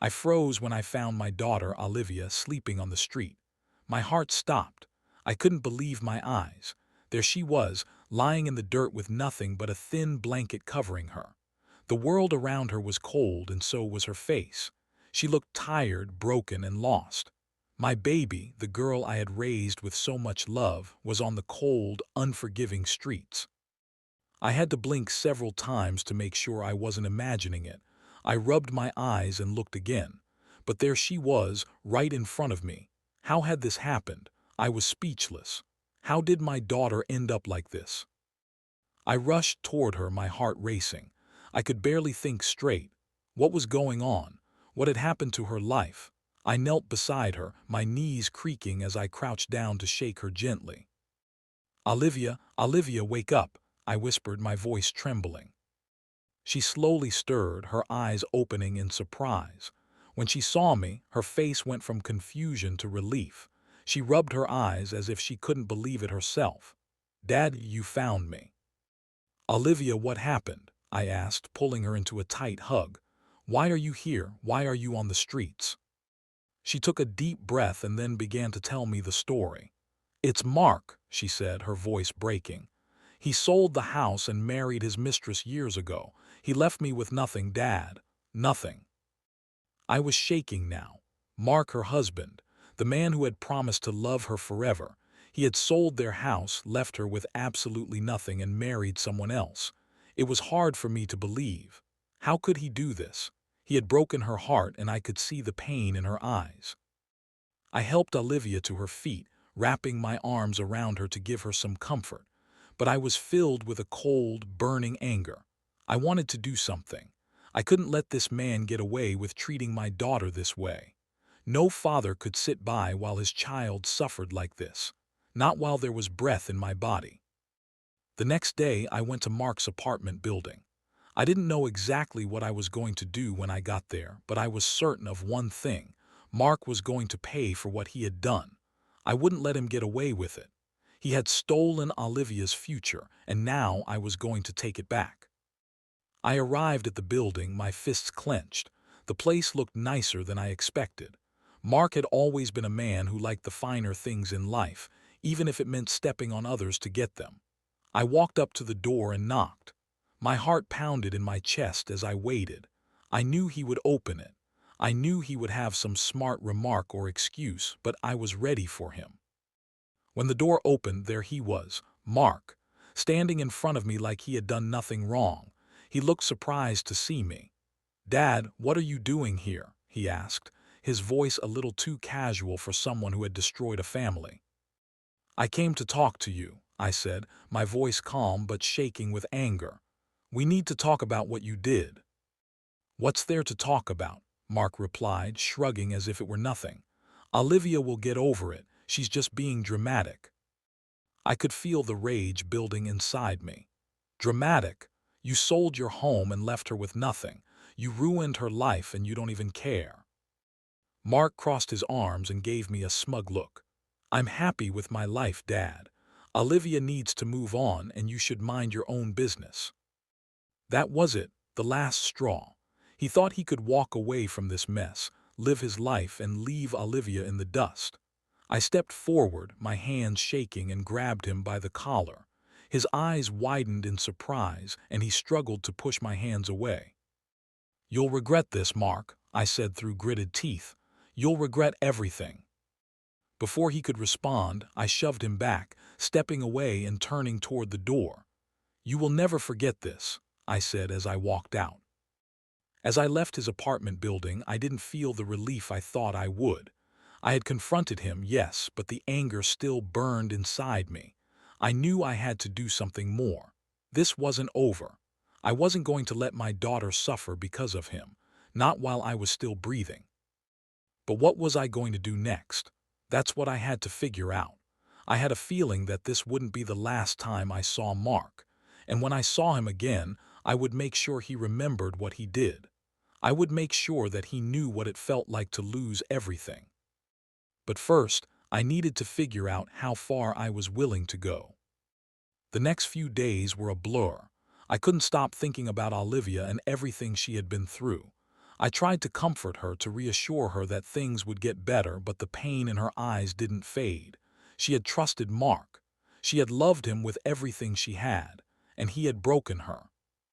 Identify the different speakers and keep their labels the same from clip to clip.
Speaker 1: I froze when I found my daughter, Olivia, sleeping on the street. My heart stopped. I couldn't believe my eyes. There she was, lying in the dirt with nothing but a thin blanket covering her. The world around her was cold, and so was her face. She looked tired, broken, and lost. My baby, the girl I had raised with so much love, was on the cold, unforgiving streets. I had to blink several times to make sure I wasn't imagining it. I rubbed my eyes and looked again. But there she was, right in front of me. How had this happened? I was speechless. How did my daughter end up like this? I rushed toward her, my heart racing. I could barely think straight. What was going on? What had happened to her life? I knelt beside her, my knees creaking as I crouched down to shake her gently. "Olivia, Olivia, wake up," I whispered, my voice trembling. She slowly stirred, her eyes opening in surprise. When she saw me, her face went from confusion to relief. She rubbed her eyes as if she couldn't believe it herself. "Dad, you found me." "Olivia, what happened?" I asked, pulling her into a tight hug. "Why are you here? Why are you on the streets?" She took a deep breath and then began to tell me the story. "It's Mark," she said, her voice breaking. "He sold the house and married his mistress years ago. He left me with nothing, Dad. Nothing." I was shaking now. Mark, her husband, the man who had promised to love her forever. He had sold their house, left her with absolutely nothing, and married someone else. It was hard for me to believe. How could he do this? He had broken her heart, and I could see the pain in her eyes. I helped Olivia to her feet, wrapping my arms around her to give her some comfort. But I was filled with a cold, burning anger. I wanted to do something. I couldn't let this man get away with treating my daughter this way. No father could sit by while his child suffered like this. Not while there was breath in my body. The next day, I went to Mark's apartment building. I didn't know exactly what I was going to do when I got there, but I was certain of one thing. Mark was going to pay for what he had done. I wouldn't let him get away with it. He had stolen Olivia's future, and now I was going to take it back. I arrived at the building, my fists clenched. The place looked nicer than I expected. Mark had always been a man who liked the finer things in life, even if it meant stepping on others to get them. I walked up to the door and knocked. My heart pounded in my chest as I waited. I knew he would open it. I knew he would have some smart remark or excuse, but I was ready for him. When the door opened, there he was, Mark, standing in front of me like he had done nothing wrong. He looked surprised to see me. "Dad, what are you doing here?" he asked, his voice a little too casual for someone who had destroyed a family. "I came to talk to you," I said, my voice calm but shaking with anger. "We need to talk about what you did." "What's there to talk about?" Mark replied, shrugging as if it were nothing. "Olivia will get over it. She's just being dramatic." I could feel the rage building inside me. "Dramatic? You sold your home and left her with nothing. You ruined her life and you don't even care." Mark crossed his arms and gave me a smug look. "I'm happy with my life, Dad. Olivia needs to move on and you should mind your own business." That was it, the last straw. He thought he could walk away from this mess, live his life, and leave Olivia in the dust. I stepped forward, my hands shaking, and grabbed him by the collar. His eyes widened in surprise, and he struggled to push my hands away. "You'll regret this, Mark," I said through gritted teeth. "You'll regret everything." Before he could respond, I shoved him back, stepping away and turning toward the door. "You will never forget this," I said as I walked out. As I left his apartment building, I didn't feel the relief I thought I would. I had confronted him, yes, but the anger still burned inside me. I knew I had to do something more. This wasn't over. I wasn't going to let my daughter suffer because of him, not while I was still breathing. But what was I going to do next? That's what I had to figure out. I had a feeling that this wouldn't be the last time I saw Mark, and when I saw him again, I would make sure he remembered what he did. I would make sure that he knew what it felt like to lose everything. But first, I needed to figure out how far I was willing to go. The next few days were a blur. I couldn't stop thinking about Olivia and everything she had been through. I tried to comfort her, to reassure her that things would get better, but the pain in her eyes didn't fade. She had trusted Mark. She had loved him with everything she had, and he had broken her.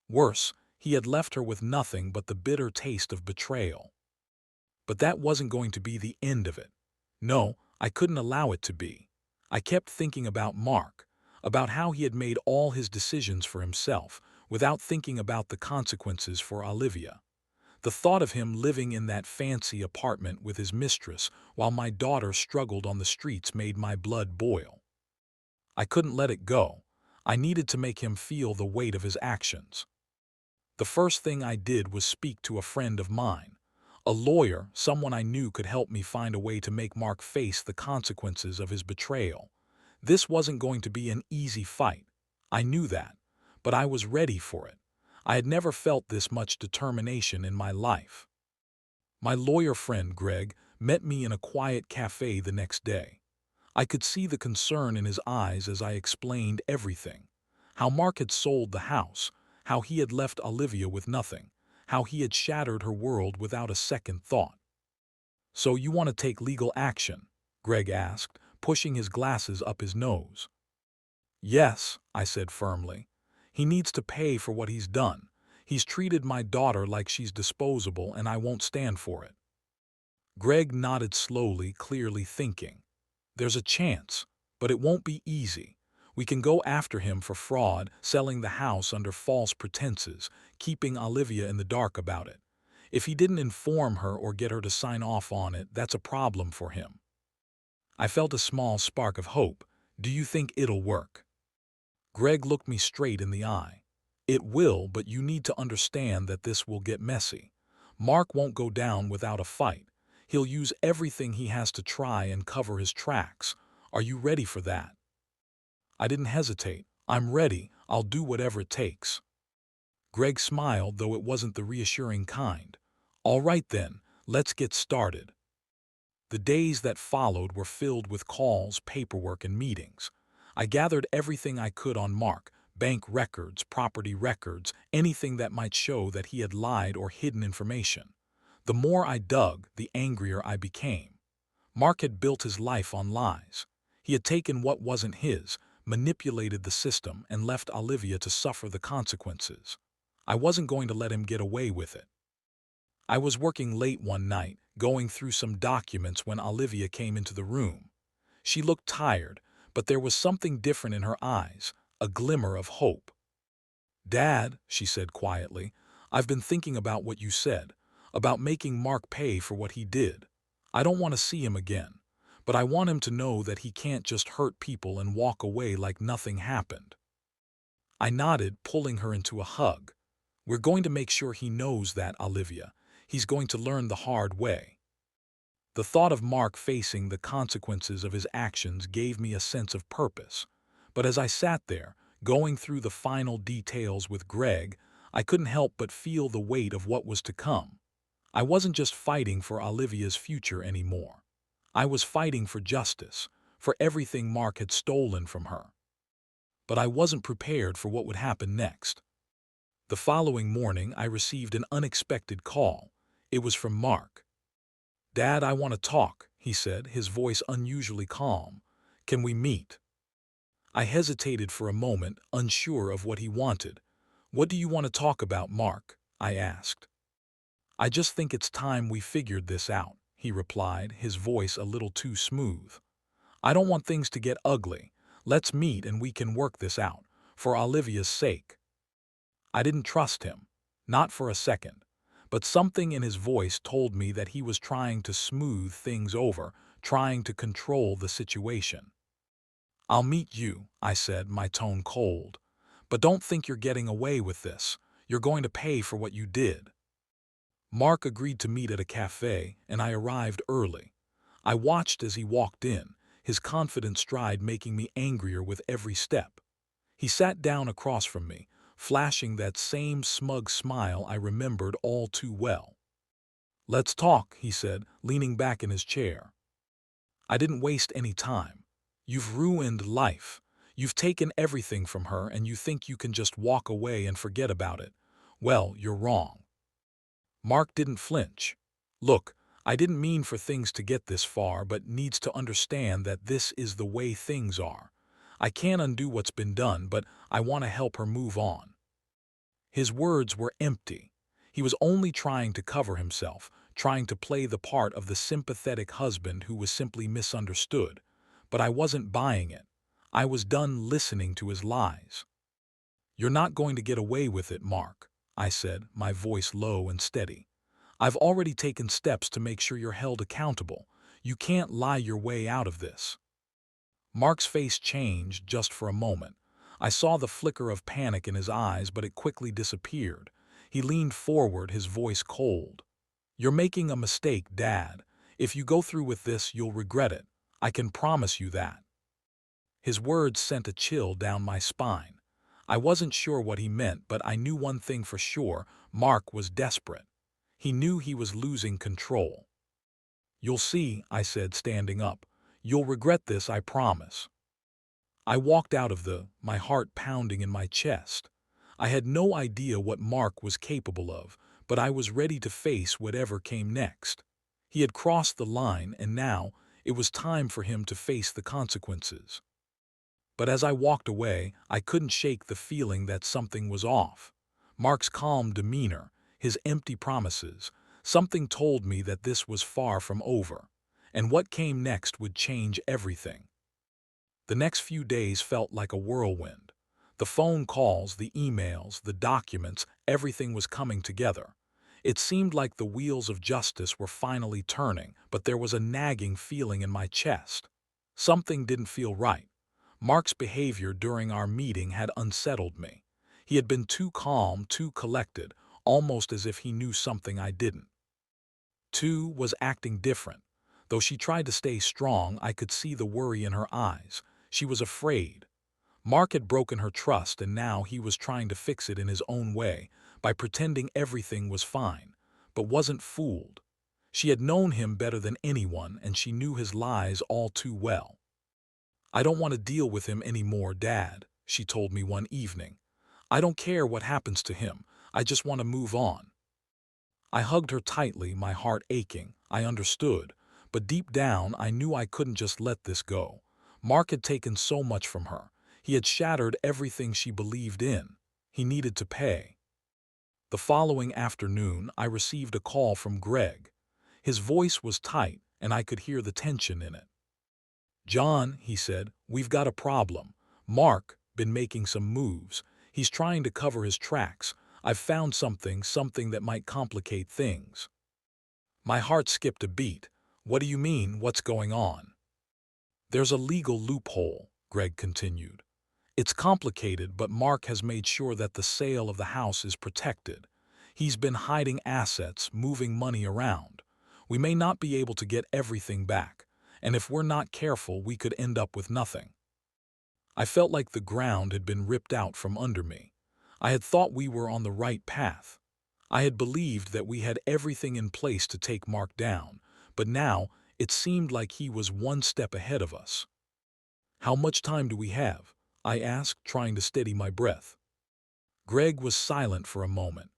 Speaker 1: Worse, he had left her with nothing but the bitter taste of betrayal. But that wasn't going to be the end of it. No, I couldn't allow it to be. I kept thinking about Mark, about how he had made all his decisions for himself, without thinking about the consequences for Olivia. The thought of him living in that fancy apartment with his mistress while my daughter struggled on the streets made my blood boil. I couldn't let it go. I needed to make him feel the weight of his actions. The first thing I did was speak to a friend of mine, a lawyer, someone I knew could help me find a way to make Mark face the consequences of his betrayal. This wasn't going to be an easy fight. I knew that, but I was ready for it. I had never felt this much determination in my life. My lawyer friend, Greg, met me in a quiet cafe the next day. I could see the concern in his eyes as I explained everything. How Mark had sold the house, how he had left Olivia with nothing, how he had shattered her world without a second thought. "So you want to take legal action?" Greg asked, pushing his glasses up his nose. "Yes," I said firmly. "He needs to pay for what he's done. He's treated my daughter like she's disposable, and I won't stand for it." Greg nodded slowly, clearly thinking. "There's a chance, but it won't be easy. We can go after him for fraud, selling the house under false pretenses, keeping Olivia in the dark about it. If he didn't inform her or get her to sign off on it, that's a problem for him." I felt a small spark of hope. "Do you think it'll work?" Greg looked me straight in the eye. "It will, but you need to understand that this will get messy. Mark won't go down without a fight. He'll use everything he has to try and cover his tracks. Are you ready for that?" I didn't hesitate. "I'm ready. I'll do whatever it takes." Greg smiled, though it wasn't the reassuring kind. "All right then, let's get started." The days that followed were filled with calls, paperwork, and meetings. I gathered everything I could on Mark: bank records, property records, anything that might show that he had lied or hidden information. The more I dug, the angrier I became. Mark had built his life on lies. He had taken what wasn't his, manipulated the system, and left Olivia to suffer the consequences. I wasn't going to let him get away with it. I was working late one night, going through some documents when Olivia came into the room. She looked tired, but there was something different in her eyes, a glimmer of hope. "Dad," she said quietly, "I've been thinking about what you said, about making Mark pay for what he did. I don't want to see him again, but I want him to know that he can't just hurt people and walk away like nothing happened." I nodded, pulling her into a hug. "We're going to make sure he knows that, Olivia. He's going to learn the hard way." The thought of Mark facing the consequences of his actions gave me a sense of purpose. But as I sat there, going through the final details with Greg, I couldn't help but feel the weight of what was to come. I wasn't just fighting for Olivia's future anymore. I was fighting for justice, for everything Mark had stolen from her. But I wasn't prepared for what would happen next. The following morning, I received an unexpected call. It was from Mark. "Dad, I want to talk," he said, his voice unusually calm. "Can we meet?" I hesitated for a moment, unsure of what he wanted. "What do you want to talk about, Mark?" I asked. "I just think it's time we figured this out," he replied, his voice a little too smooth. "I don't want things to get ugly. Let's meet and we can work this out, for Olivia's sake." I didn't trust him, not for a second, but something in his voice told me that he was trying to smooth things over, trying to control the situation. "I'll meet you," I said, my tone cold. "But don't think you're getting away with this. You're going to pay for what you did." Mark agreed to meet at a cafe, and I arrived early. I watched as he walked in, his confident stride making me angrier with every step. He sat down across from me, flashing that same smug smile I remembered all too well. "Let's talk," he said, leaning back in his chair. I didn't waste any time. "You've ruined life. You've taken everything from her and you think you can just walk away and forget about it. Well, you're wrong." Mark didn't flinch. Look, I didn't mean for things to get this far, but needs to understand that this is the way things are. I can't undo what's been done, but I want to help her move on. His words were empty. He was only trying to cover himself, trying to play the part of the sympathetic husband who was simply misunderstood. But I wasn't buying it. I was done listening to his lies. "You're not going to get away with it, Mark," I said, my voice low and steady. "I've already taken steps to make sure you're held accountable. You can't lie your way out of this." Mark's face changed just for a moment. I saw the flicker of panic in his eyes, but it quickly disappeared. He leaned forward, his voice cold. "You're making a mistake, Dad. If you go through with this, you'll regret it. I can promise you that." His words sent a chill down my spine. I wasn't sure what he meant, but I knew one thing for sure: Mark was desperate. He knew he was losing control. "You'll see," I said, standing up. "You'll regret this, I promise." I walked out of my heart pounding in my chest. I had no idea what Mark was capable of, but I was ready to face whatever came next. He had crossed the line, and now it was time for him to face the consequences. But as I walked away, I couldn't shake the feeling that something was off. Mark's calm demeanor, his empty promises, something told me that this was far from over, and what came next would change everything. The next few days felt like a whirlwind. The phone calls, the emails, the documents, everything was coming together. It seemed like the wheels of justice were finally turning, but there was a nagging feeling in my chest. Something didn't feel right. Mark's behavior during our meeting had unsettled me. He had been too calm, too collected, almost as if he knew something I didn't. Tu was acting different. Though she tried to stay strong, I could see the worry in her eyes. She was afraid. Mark had broken her trust, and now he was trying to fix it in his own way, by pretending everything was fine, but wasn't fooled. She had known him better than anyone, and she knew his lies all too well. "I don't want to deal with him anymore, Dad," she told me one evening. "I don't care what happens to him. I just want to move on." I hugged her tightly, my heart aching. I understood, but deep down I knew I couldn't just let this go. Mark had taken so much from her. He had shattered everything she believed in. He needed to pay. The following afternoon, I received a call from Greg. His voice was tight, and I could hear the tension in it. "John," he said, "we've got a problem. Mark been making some moves. He's trying to cover his tracks. I've found something that might complicate things." My heart skipped a beat. "What do you mean? What's going on?" "There's a legal loophole," Greg continued. "It's complicated, but Mark has made sure that the sale of the house is protected. He's been hiding assets, moving money around. We may not be able to get everything back, and if we're not careful, we could end up with nothing." I felt like the ground had been ripped out from under me. I had thought we were on the right path. I had believed that we had everything in place to take Mark down, but now it seemed like he was one step ahead of us. "How much time do we have?" I asked, trying to steady my breath. Greg was silent for a moment.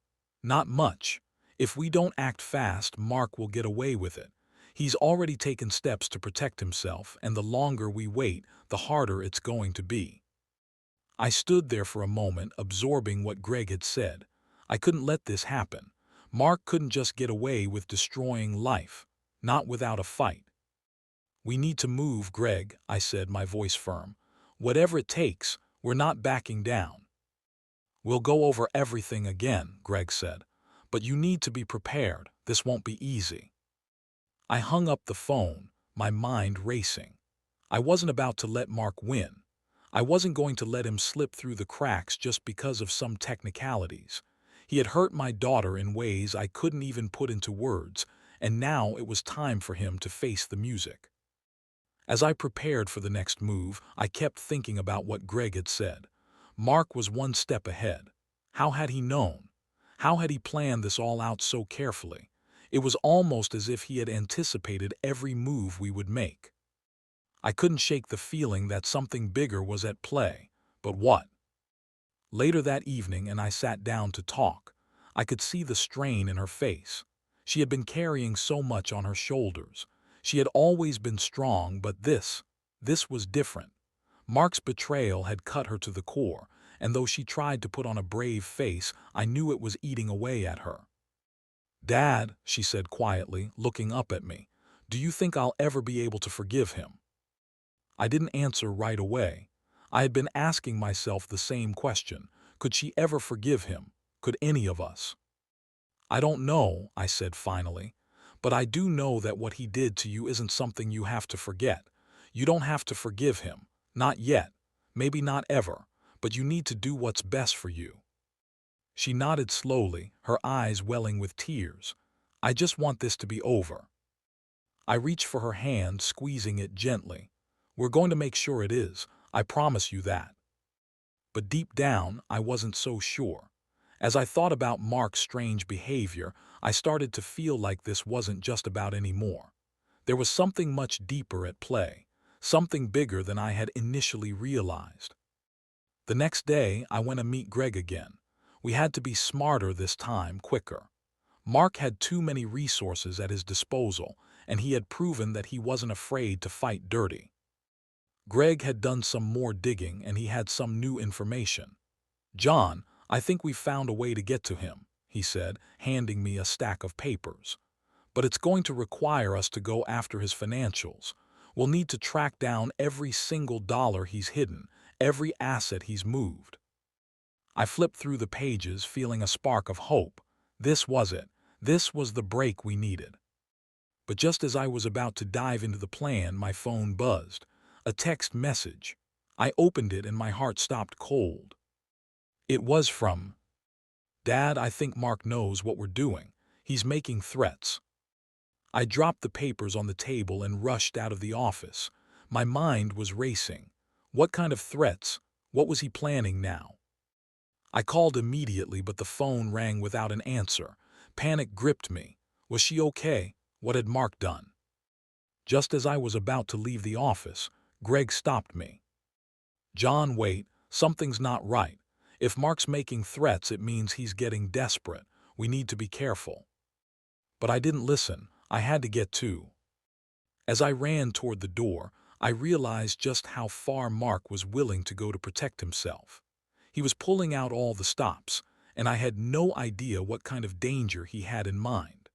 Speaker 1: "Not much. If we don't act fast, Mark will get away with it. He's already taken steps to protect himself, and the longer we wait, the harder it's going to be." I stood there for a moment, absorbing what Greg had said. I couldn't let this happen. Mark couldn't just get away with destroying life, not without a fight. "We need to move, Greg," I said, my voice firm. "Whatever it takes, we're not backing down." "We'll go over everything again," Greg said. "But you need to be prepared. This won't be easy." I hung up the phone, my mind racing. I wasn't about to let Mark win. I wasn't going to let him slip through the cracks just because of some technicalities. He had hurt my daughter in ways I couldn't even put into words, and now it was time for him to face the music. As I prepared for the next move, I kept thinking about what Greg had said. Mark was one step ahead. How had he known? How had he planned this all out so carefully? It was almost as if he had anticipated every move we would make. I couldn't shake the feeling that something bigger was at play. But what? Later that evening, and I sat down to talk. I could see the strain in her face. She had been carrying so much on her shoulders. She had always been strong, but this was different. Mark's betrayal had cut her to the core, and though she tried to put on a brave face, I knew it was eating away at her. "Dad," she said quietly, looking up at me, "do you think I'll ever be able to forgive him?" I didn't answer right away. I had been asking myself the same question. Could she ever forgive him? Could any of us? "I don't know," I said finally, "but I do know that what he did to you isn't something you have to forget. You don't have to forgive him. Not yet. Maybe not ever. But you need to do what's best for you." She nodded slowly, her eyes welling with tears. "I just want this to be over." I reached for her hand, squeezing it gently. "We're going to make sure it is. I promise you that." But deep down, I wasn't so sure. As I thought about Mark's strange behavior, I started to feel like this wasn't just about anymore. There was something much deeper at play, something bigger than I had initially realized. The next day, I went to meet Greg again. We had to be smarter this time, quicker. Mark had too many resources at his disposal, and he had proven that he wasn't afraid to fight dirty. Greg had done some more digging, and he had some new information. "John, I think we've found a way to get to him," he said, handing me a stack of papers. "But it's going to require us to go after his financials. We'll need to track down every single dollar he's hidden, every asset he's moved." I flipped through the pages, feeling a spark of hope. This was it. This was the break we needed. But just as I was about to dive into the plan, my phone buzzed. A text message. I opened it and my heart stopped cold. It was from Dad. "I think Mark knows what we're doing. He's making threats." I dropped the papers on the table and rushed out of the office. My mind was racing. What kind of threats? What was he planning now? I called immediately, but the phone rang without an answer. Panic gripped me. Was she okay? What had Mark done? Just as I was about to leave the office, Greg stopped me. "John, wait. Something's not right. If Mark's making threats, it means he's getting desperate. We need to be careful." But I didn't listen. I had to get to. As I ran toward the door, I realized just how far Mark was willing to go to protect himself. He was pulling out all the stops, and I had no idea what kind of danger he had in mind.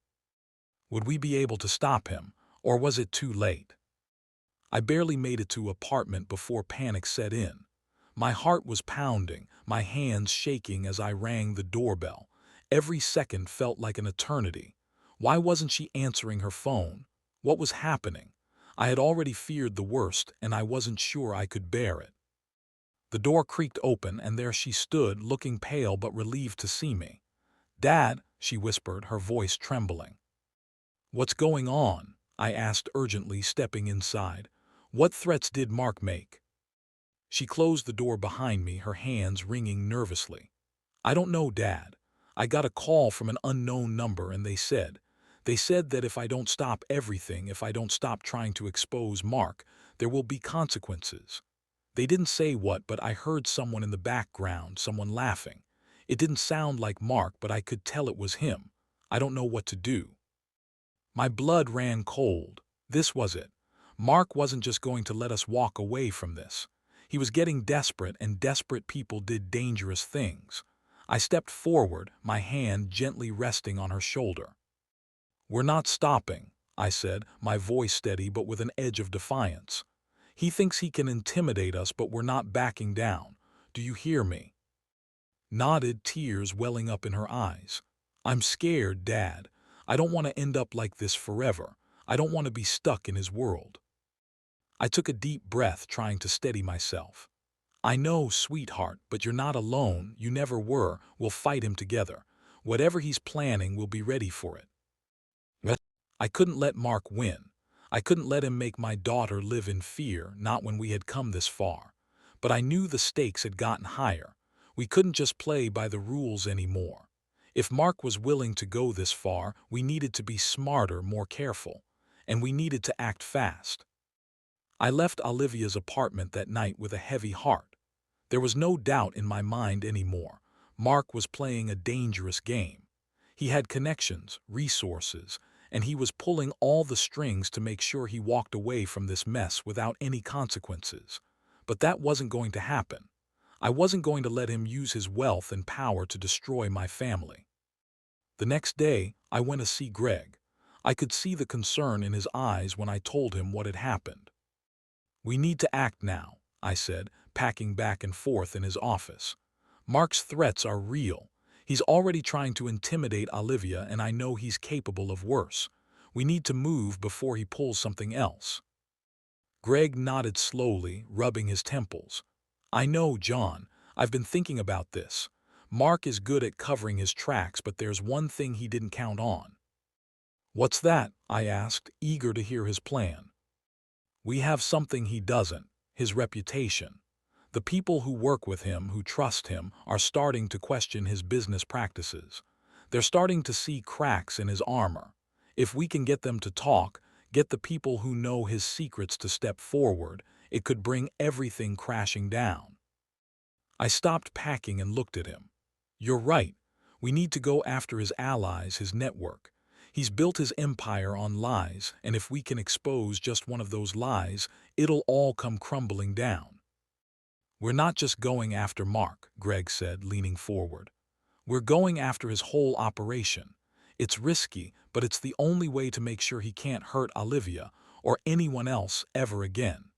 Speaker 1: Would we be able to stop him, or was it too late? I barely made it to the apartment before panic set in. My heart was pounding, my hands shaking as I rang the doorbell. Every second felt like an eternity. Why wasn't she answering her phone? What was happening? I had already feared the worst, and I wasn't sure I could bear it. The door creaked open, and there she stood, looking pale but relieved to see me. "Dad," she whispered, her voice trembling. "What's going on?" I asked urgently, stepping inside. "What threats did Mark make?" She closed the door behind me, her hands wringing nervously. "I don't know, Dad. I got a call from an unknown number, and they said that if I don't stop everything, if I don't stop trying to expose Mark, there will be consequences. They didn't say what, but I heard someone in the background, someone laughing. It didn't sound like Mark, but I could tell it was him. I don't know what to do." My blood ran cold. This was it. Mark wasn't just going to let us walk away from this. He was getting desperate, and desperate people did dangerous things. I stepped forward, my hand gently resting on her shoulder. "We're not stopping," I said, my voice steady but with an edge of defiance. "He thinks he can intimidate us, but we're not backing down. Do you hear me?" Nodded, tears welling up in her eyes. "I'm scared, Dad. I don't want to end up like this forever. I don't want to be stuck in his world." I took a deep breath, trying to steady myself. "I know, sweetheart, but you're not alone. You never were. We'll fight him together. Whatever he's planning, we'll be ready for it." But I couldn't let Mark win. I couldn't let him make my daughter live in fear, not when we had come this far. But I knew the stakes had gotten higher. We couldn't just play by the rules anymore. If Mark was willing to go this far, we needed to be smarter, more careful. And we needed to act fast. I left Olivia's apartment that night with a heavy heart. There was no doubt in my mind anymore. Mark was playing a dangerous game. He had connections, resources, and he was pulling all the strings to make sure he walked away from this mess without any consequences. But that wasn't going to happen. I wasn't going to let him use his wealth and power to destroy my family. The next day, I went to see Greg. I could see the concern in his eyes when I told him what had happened. "We need to act now," I said, packing back and forth in his office. "Mark's threats are real. He's already trying to intimidate Olivia, and I know he's capable of worse. We need to move before he pulls something else." Greg nodded slowly, rubbing his temples. "I know, John. I've been thinking about this. Mark is good at covering his tracks, but there's one thing he didn't count on." "What's that?" I asked, eager to hear his plan. "We have something he doesn't: his reputation. The people who work with him, who trust him, are starting to question his business practices. They're starting to see cracks in his armor. If we can get them to talk, get the people who know his secrets to step forward, it could bring everything crashing down." I stopped packing and looked at him. "You're right. We need to go after his allies, his network. He's built his empire on lies, and if we can expose just one of those lies, it'll all come crumbling down." "We're not just going after Mark," Greg said, leaning forward. "We're going after his whole operation. It's risky, but it's the only way to make sure he can't hurt Olivia or anyone else ever again."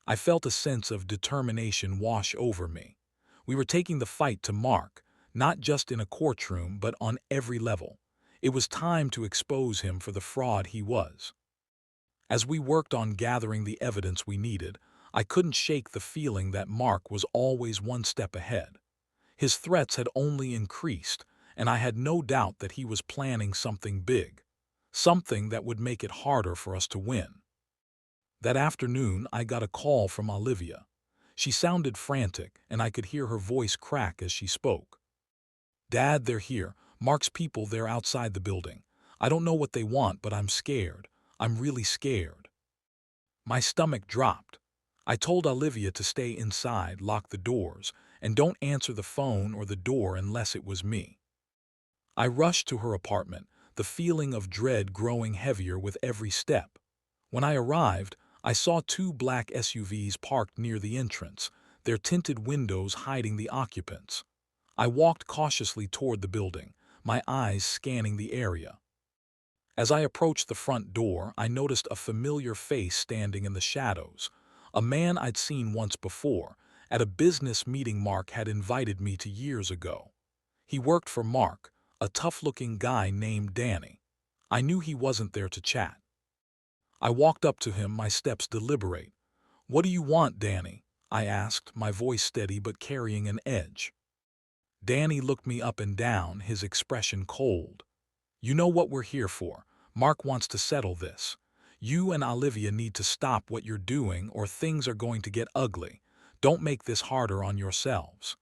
Speaker 1: I felt a sense of determination wash over me. We were taking the fight to Mark, not just in a courtroom, but on every level. It was time to expose him for the fraud he was. As we worked on gathering the evidence we needed, I couldn't shake the feeling that Mark was always one step ahead. His threats had only increased, and I had no doubt that he was planning something big, something that would make it harder for us to win. That afternoon, I got a call from Olivia. She sounded frantic, and I could hear her voice crack as she spoke. "Dad, they're here. Mark's people, they're outside the building. I don't know what they want, but I'm scared. I'm really scared." My stomach dropped. I told Olivia to stay inside, lock the doors, and don't answer the phone or the door unless it was me. I rushed to her apartment, the feeling of dread growing heavier with every step. When I arrived, I saw two black SUVs parked near the entrance, their tinted windows hiding the occupants. I walked cautiously toward the building, my eyes scanning the area. As I approached the front door, I noticed a familiar face standing in the shadows, a man I'd seen once before, at a business meeting Mark had invited me to years ago. He worked for Mark, a tough-looking guy named Danny. I knew he wasn't there to chat. I walked up to him, my steps deliberate. "What do you want, Danny?" I asked, my voice steady but carrying an edge. Danny looked me up and down, his expression cold. "You know what we're here for. Mark wants to settle this. You and Olivia need to stop what you're doing or things are going to get ugly. Don't make this harder on yourselves."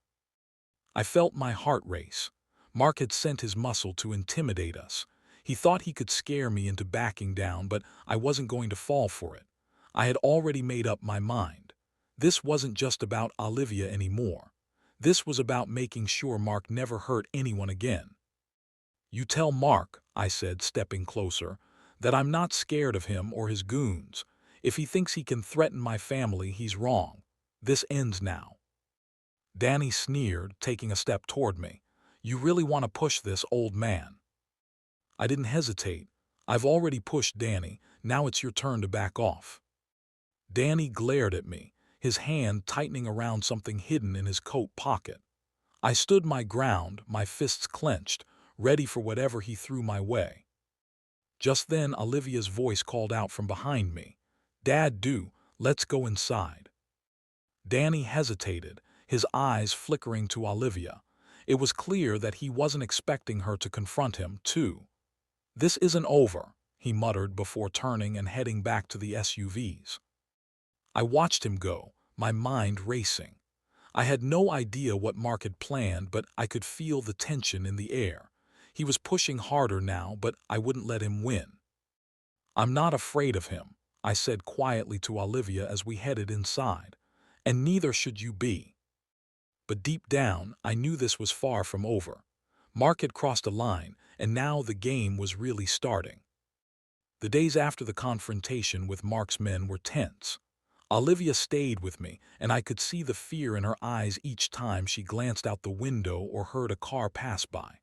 Speaker 1: I felt my heart race. Mark had sent his muscle to intimidate us. He thought he could scare me into backing down, but I wasn't going to fall for it. I had already made up my mind. This wasn't just about Olivia anymore. This was about making sure Mark never hurt anyone again. "You tell Mark," I said, stepping closer, "that I'm not scared of him or his goons. If he thinks he can threaten my family, he's wrong. This ends now." Danny sneered, taking a step toward me. "You really want to push this, old man?" I didn't hesitate. "I've already pushed, Danny. Now it's your turn to back off." Danny glared at me, his hand tightening around something hidden in his coat pocket. I stood my ground, my fists clenched, ready for whatever he threw my way. Just then, Olivia's voice called out from behind me. "Dad, let's go inside." Danny hesitated, his eyes flickering to Olivia. It was clear that he wasn't expecting her to confront him, too. "This isn't over," he muttered before turning and heading back to the SUVs. I watched him go, my mind racing. I had no idea what Mark had planned, but I could feel the tension in the air. He was pushing harder now, but I wouldn't let him win. "I'm not afraid of him," I said quietly to Olivia as we headed inside. "And neither should you be." But deep down, I knew this was far from over. Mark had crossed a line, and now the game was really starting. The days after the confrontation with Mark's men were tense. Olivia stayed with me, and I could see the fear in her eyes each time she glanced out the window or heard a car pass by.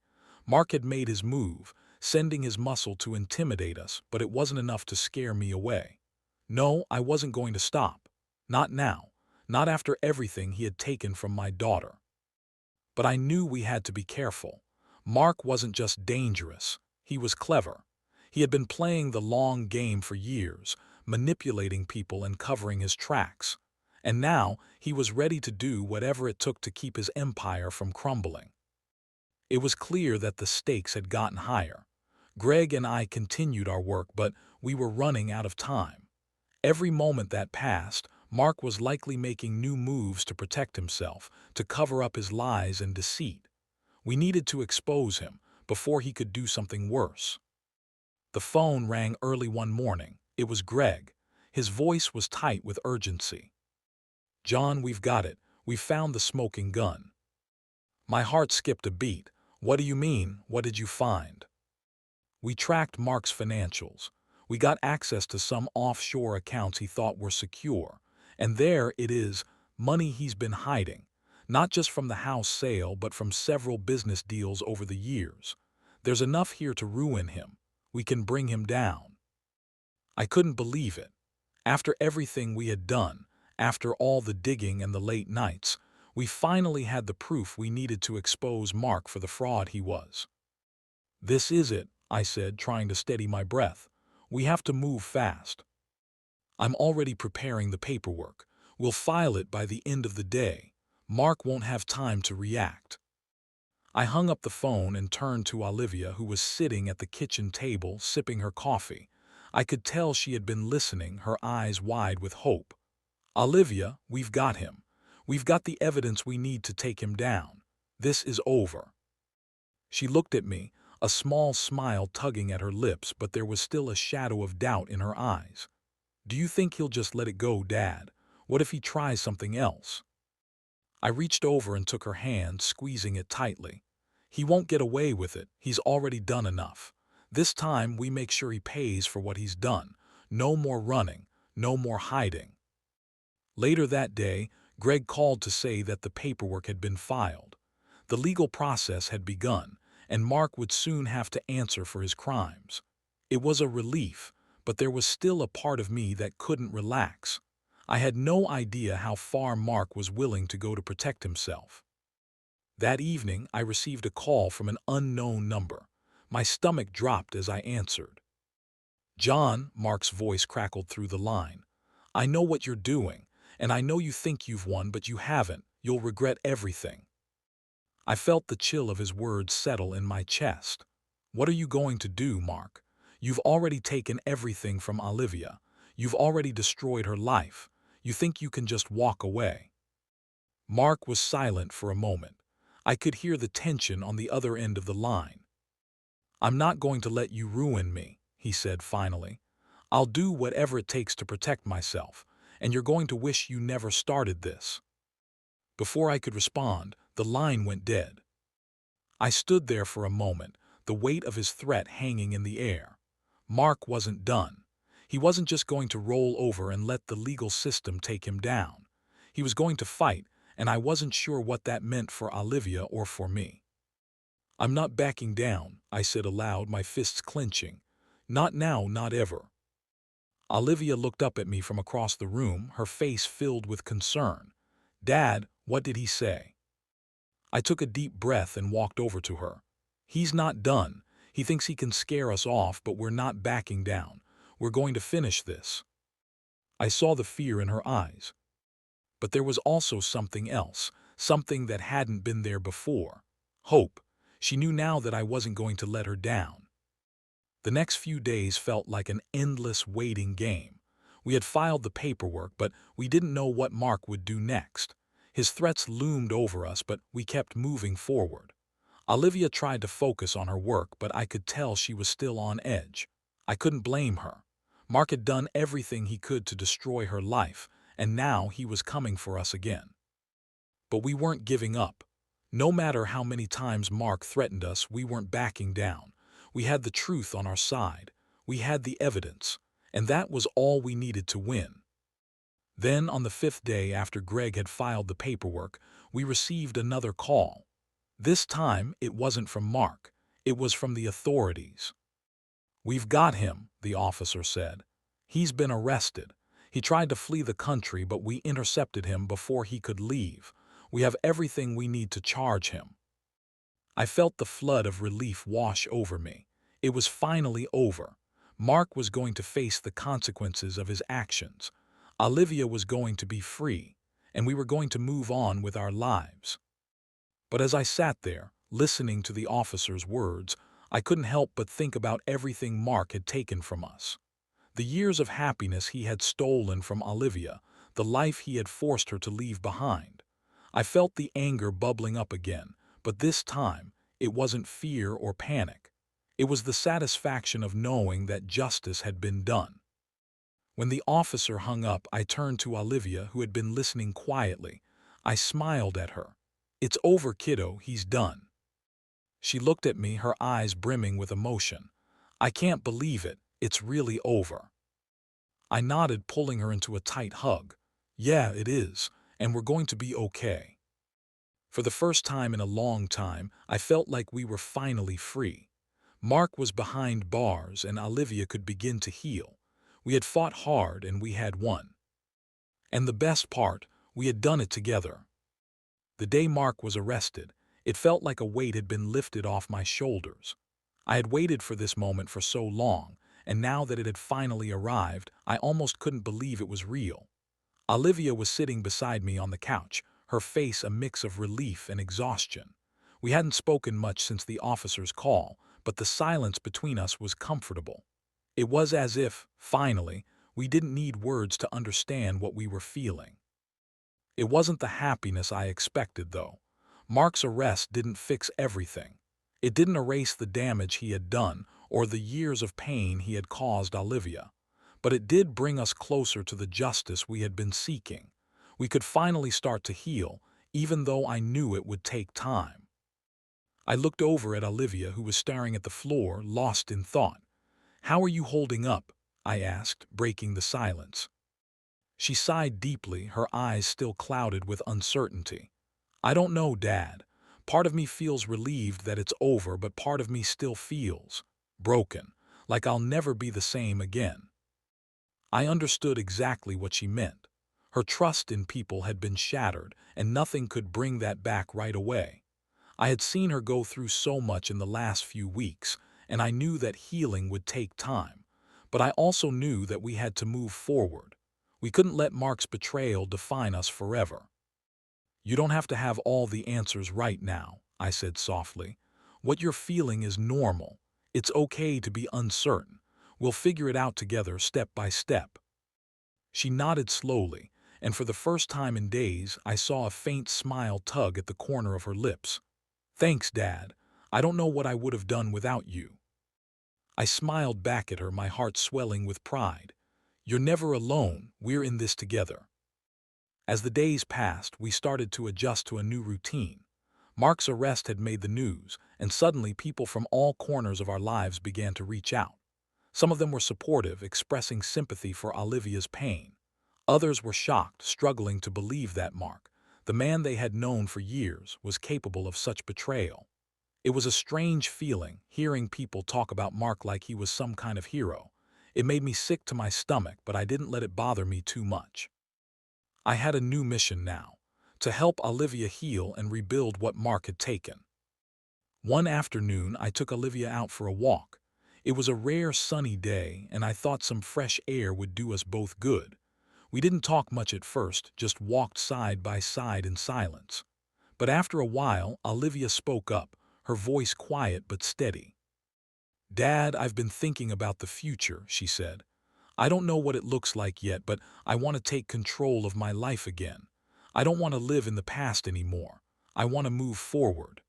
Speaker 1: Mark had made his move, sending his muscle to intimidate us, but it wasn't enough to scare me away. No, I wasn't going to stop. Not now. Not after everything he had taken from my daughter. But I knew we had to be careful. Mark wasn't just dangerous, he was clever. He had been playing the long game for years, manipulating people and covering his tracks. And now he was ready to do whatever it took to keep his empire from crumbling. It was clear that the stakes had gotten higher. Greg and I continued our work, but we were running out of time. Every moment that passed, Mark was likely making new moves to protect himself, to cover up his lies and deceit. We needed to expose him before he could do something worse. The phone rang early one morning. It was Greg. His voice was tight with urgency. "John, we've got it. We've found the smoking gun." My heart skipped a beat. "What do you mean? What did you find?" "We tracked Mark's financials. We got access to some offshore accounts he thought were secure. And there it is, money he's been hiding. Not just from the house sale, but from several business deals over the years. There's enough here to ruin him. We can bring him down." I couldn't believe it. After everything we had done, after all the digging and the late nights, we finally had the proof we needed to expose Mark for the fraud he was. "This is it," I said, trying to steady my breath. "We have to move fast. I'm already preparing the paperwork. We'll file it by the end of the day. Mark won't have time to react." I hung up the phone and turned to Olivia, who was sitting at the kitchen table sipping her coffee. I could tell she had been listening, her eyes wide with hope. "Olivia, we've got him. We've got the evidence we need to take him down. This is over." She looked at me, a small smile tugging at her lips, but there was still a shadow of doubt in her eyes. "Do you think he'll just let it go, Dad? What if he tries something else?" I reached over and took her hand, squeezing it tightly. "He won't get away with it. He's already done enough. This time we make sure he pays for what he's done. No more running, no more hiding." Later that day, Greg called to say that the paperwork had been filed. The legal process had begun, and Mark would soon have to answer for his crimes. It was a relief, but there was still a part of me that couldn't relax. I had no idea how far Mark was willing to go to protect himself. That evening, I received a call from an unknown number. My stomach dropped as I answered. "John," Mark's voice crackled through the line. "I know what you're doing, and I know you think you've won, but you haven't. You'll regret everything." I felt the chill of his words settle in my chest. "What are you going to do, Mark? You've already taken everything from Olivia. You've already destroyed her life. You think you can just walk away?" Mark was silent for a moment. I could hear the tension on the other end of the line. "I'm not going to let you ruin me," he said finally. "I'll do whatever it takes to protect myself, and you're going to wish you never started this." Before I could respond, the line went dead. I stood there for a moment, the weight of his threat hanging in the air. Mark wasn't done. He wasn't just going to roll over and let the legal system take him down. He was going to fight, and I wasn't sure what that meant for Olivia or for me. "I'm not backing down," I said aloud, my fists clenching. "Not now, not ever." Olivia looked up at me from across the room, her face filled with concern. "Dad, what did he say?" I took a deep breath and walked over to her. "He's not done. He thinks he can scare us off, but we're not backing down. We're going to finish this." I saw the fear in her eyes. But there was also something else, something that hadn't been there before. Hope. She knew now that I wasn't going to let her down. The next few days felt like an endless waiting game. We had filed the paperwork, but we didn't know what Mark would do next. His threats loomed over us, but we kept moving forward. Olivia tried to focus on her work, but I could tell she was still on edge. I couldn't blame her. Mark had done everything he could to destroy her life, and now he was coming for us again. But we weren't giving up. No matter how many times Mark threatened us, we weren't backing down. We had the truth on our side. We had the evidence. And that was all we needed to win. Then, on the fifth day after Greg had filed the paperwork, we received another call. This time, it wasn't from Mark. It was from the authorities. "We've got him," the officer said. "He's been arrested. He tried to flee the country, but we intercepted him before he could leave. We have everything we need to charge him." I felt the flood of relief wash over me. It was finally over. Mark was going to face the consequences of his actions. Olivia was going to be free, and we were going to move on with our lives. But as I sat there, listening to the officer's words, I couldn't help but think about everything Mark had taken from us. The years of happiness he had stolen from Olivia, the life he had forced her to leave behind. I felt the anger bubbling up again, but this time, it wasn't fear or panic. It was the satisfaction of knowing that justice had been done. When the officer hung up, I turned to Olivia, who had been listening quietly. I smiled at her. "It's over, kiddo, he's done." She looked at me, her eyes brimming with emotion. "I can't believe it, it's really over." I nodded, pulling her into a tight hug. "Yeah, it is, and we're going to be okay." For the first time in a long time, I felt like we were finally free. Mark was behind bars, and Olivia could begin to heal. We had fought hard, and we had won. And the best part, we had done it together. The day Mark was arrested, it felt like a weight had been lifted off my shoulders. I had waited for this moment for so long, and now that it had finally arrived, I almost couldn't believe it was real. Olivia was sitting beside me on the couch, her face a mix of relief and exhaustion. We hadn't spoken much since the officer's call, but the silence between us was comfortable. It was as if, finally, we didn't need words to understand what we were feeling. It wasn't the happiness I expected, though. Mark's arrest didn't fix everything. It didn't erase the damage he had done or the years of pain he had caused Olivia. But it did bring us closer to the justice we had been seeking. We could finally start to heal, even though I knew it would take time. I looked over at Olivia, who was staring at the floor, lost in thought. "How are you holding up?" I asked, breaking the silence. She sighed deeply, her eyes still clouded with uncertainty. "I don't know, Dad. Part of me feels relieved that it's over, but part of me still feels broken, like I'll never be the same again." I understood exactly what she meant. Her trust in people had been shattered, and nothing could bring that back right away. I had seen her go through so much in the last few weeks, and I knew that healing would take time. But I also knew that we had to move forward. We couldn't let Mark's betrayal define us forever. "You don't have to have all the answers right now," I said softly. "What you're feeling is normal. It's okay to be uncertain. We'll figure it out together, step by step." She nodded slowly, and for the first time in days, I saw a faint smile tug at the corner of her lips. "Thanks, Dad. I don't know what I would have done without you." I smiled back at her, my heart swelling with pride. "You're never alone. We're in this together." As the days passed, we started to adjust to a new routine. Mark's arrest had made the news, and suddenly people from all corners of our lives began to reach out. Some of them were supportive, expressing sympathy for Olivia's pain. Others were shocked, struggling to believe that Mark, the man they had known for years, was capable of such betrayal. It was a strange feeling, hearing people talk about Mark like he was some kind of hero. It made me sick to my stomach, but I didn't let it bother me too much. I had a new mission now, to help Olivia heal and rebuild what Mark had taken. One afternoon, I took Olivia out for a walk. It was a rare sunny day, and I thought some fresh air would do us both good. We didn't talk much at first, just walked side by side in silence. But after a while, Olivia spoke up, her voice quiet but steady. "Dad, I've been thinking about the future," she said. "I don't know what it looks like yet, but I want to take control of my life again. I don't want to live in the past anymore. I want to move forward."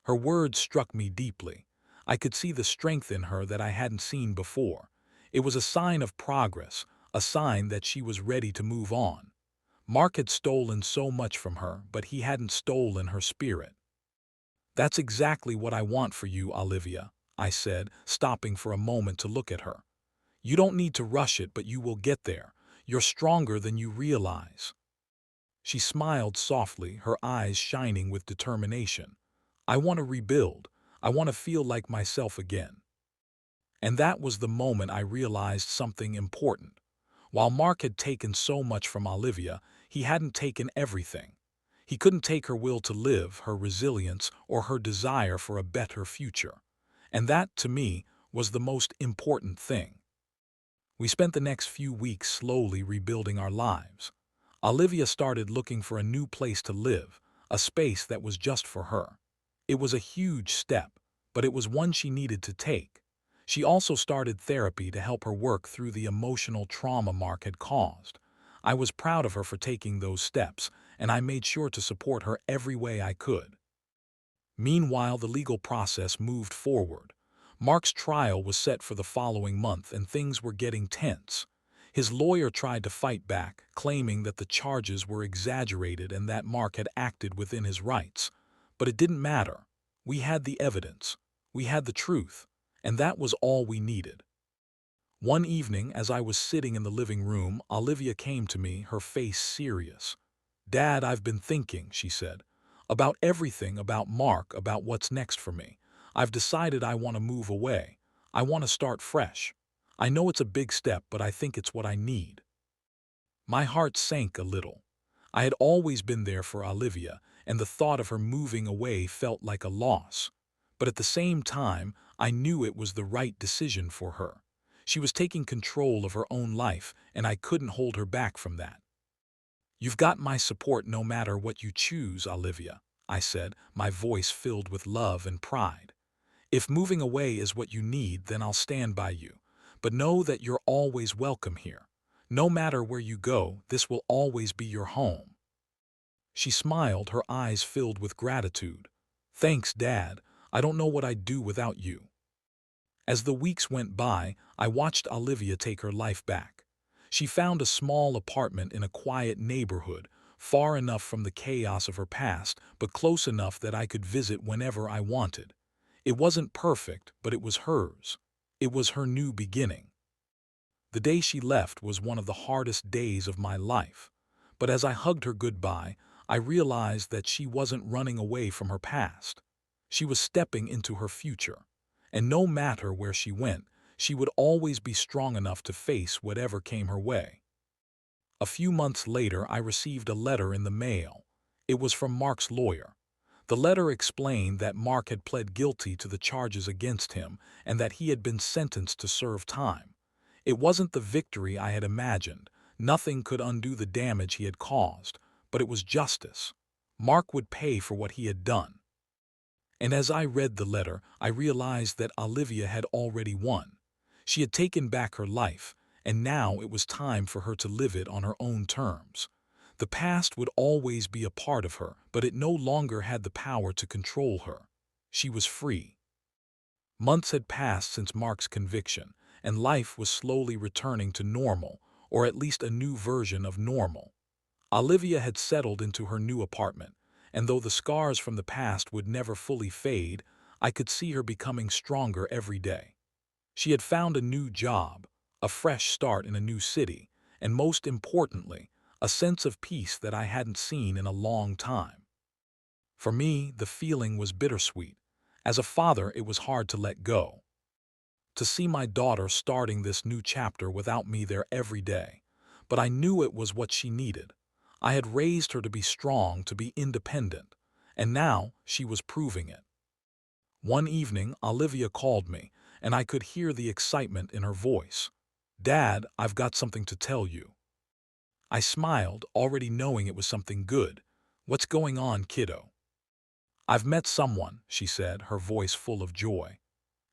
Speaker 1: Her words struck me deeply. I could see the strength in her that I hadn't seen before. It was a sign of progress, a sign that she was ready to move on. Mark had stolen so much from her, but he hadn't stolen her spirit. "That's exactly what I want for you, Olivia," I said, stopping for a moment to look at her. "You don't need to rush it, but you will get there. You're stronger than you realize." She smiled softly, her eyes shining with determination. "I want to rebuild. I want to feel like myself again." And that was the moment I realized something important. While Mark had taken so much from Olivia, he hadn't taken everything. He couldn't take her will to live, her resilience, or her desire for a better future. And that, to me, was the most important thing. We spent the next few weeks slowly rebuilding our lives. Olivia started looking for a new place to live, a space that was just for her. It was a huge step, but it was one she needed to take. She also started therapy to help her work through the emotional trauma Mark had caused. I was proud of her for taking those steps, and I made sure to support her every way I could. Meanwhile, the legal process moved forward. Mark's trial was set for the following month, and things were getting tense. His lawyer tried to fight back, claiming that the charges were exaggerated and that Mark had acted within his rights. But it didn't matter. We had the evidence. We had the truth. And that was all we needed. One evening, as I was sitting in the living room, Olivia came to me, her face serious. "Dad, I've been thinking," she said, "about everything, about Mark, about what's next for me. I've decided I want to move away. I want to start fresh. I know it's a big step, but I think it's what I need." My heart sank a little. I had always been there for Olivia, and the thought of her moving away felt like a loss. But at the same time, I knew it was the right decision for her. She was taking control of her own life, and I couldn't hold her back from that. "You've got my support no matter what you choose, Olivia," I said, my voice filled with love and pride. "If moving away is what you need, then I'll stand by you. But know that you're always welcome here. No matter where you go, this will always be your home." She smiled, her eyes filled with gratitude. "Thanks, Dad. I don't know what I'd do without you." As the weeks went by, I watched Olivia take her life back. She found a small apartment in a quiet neighborhood, far enough from the chaos of her past, but close enough that I could visit whenever I wanted. It wasn't perfect, but it was hers. It was her new beginning. The day she left was one of the hardest days of my life. But as I hugged her goodbye, I realized that she wasn't running away from her past. She was stepping into her future. And no matter where she went, she would always be strong enough to face whatever came her way. A few months later, I received a letter in the mail. It was from Mark's lawyer. The letter explained that Mark had pled guilty to the charges against him and that he had been sentenced to serve time. It wasn't the victory I had imagined. Nothing could undo the damage he had caused, but it was justice. Mark would pay for what he had done. And as I read the letter, I realized that Olivia had already won. She had taken back her life, and now it was time for her to live it on her own terms. The past would always be a part of her, but it no longer had the power to control her. She was free. Months had passed since Mark's conviction, and life was slowly returning to normal, or at least a new version of normal. Olivia had settled into her new apartment, and though the scars from the past would never fully fade, I could see her becoming stronger every day. She had found a new job, a fresh start in a new city, and most importantly, a sense of peace that I hadn't seen in a long time. For me, the feeling was bittersweet. As a father, it was hard to let go. To see my daughter starting this new chapter without me there every day. But I knew it was what she needed. I had raised her to be strong, to be independent, and now she was proving it. One evening, Olivia called me, and I could hear the excitement in her voice. "Dad, I've got something to tell you." I smiled, already knowing it was something good. "What's going on, kiddo?" "I've met someone," she said, her voice full of joy.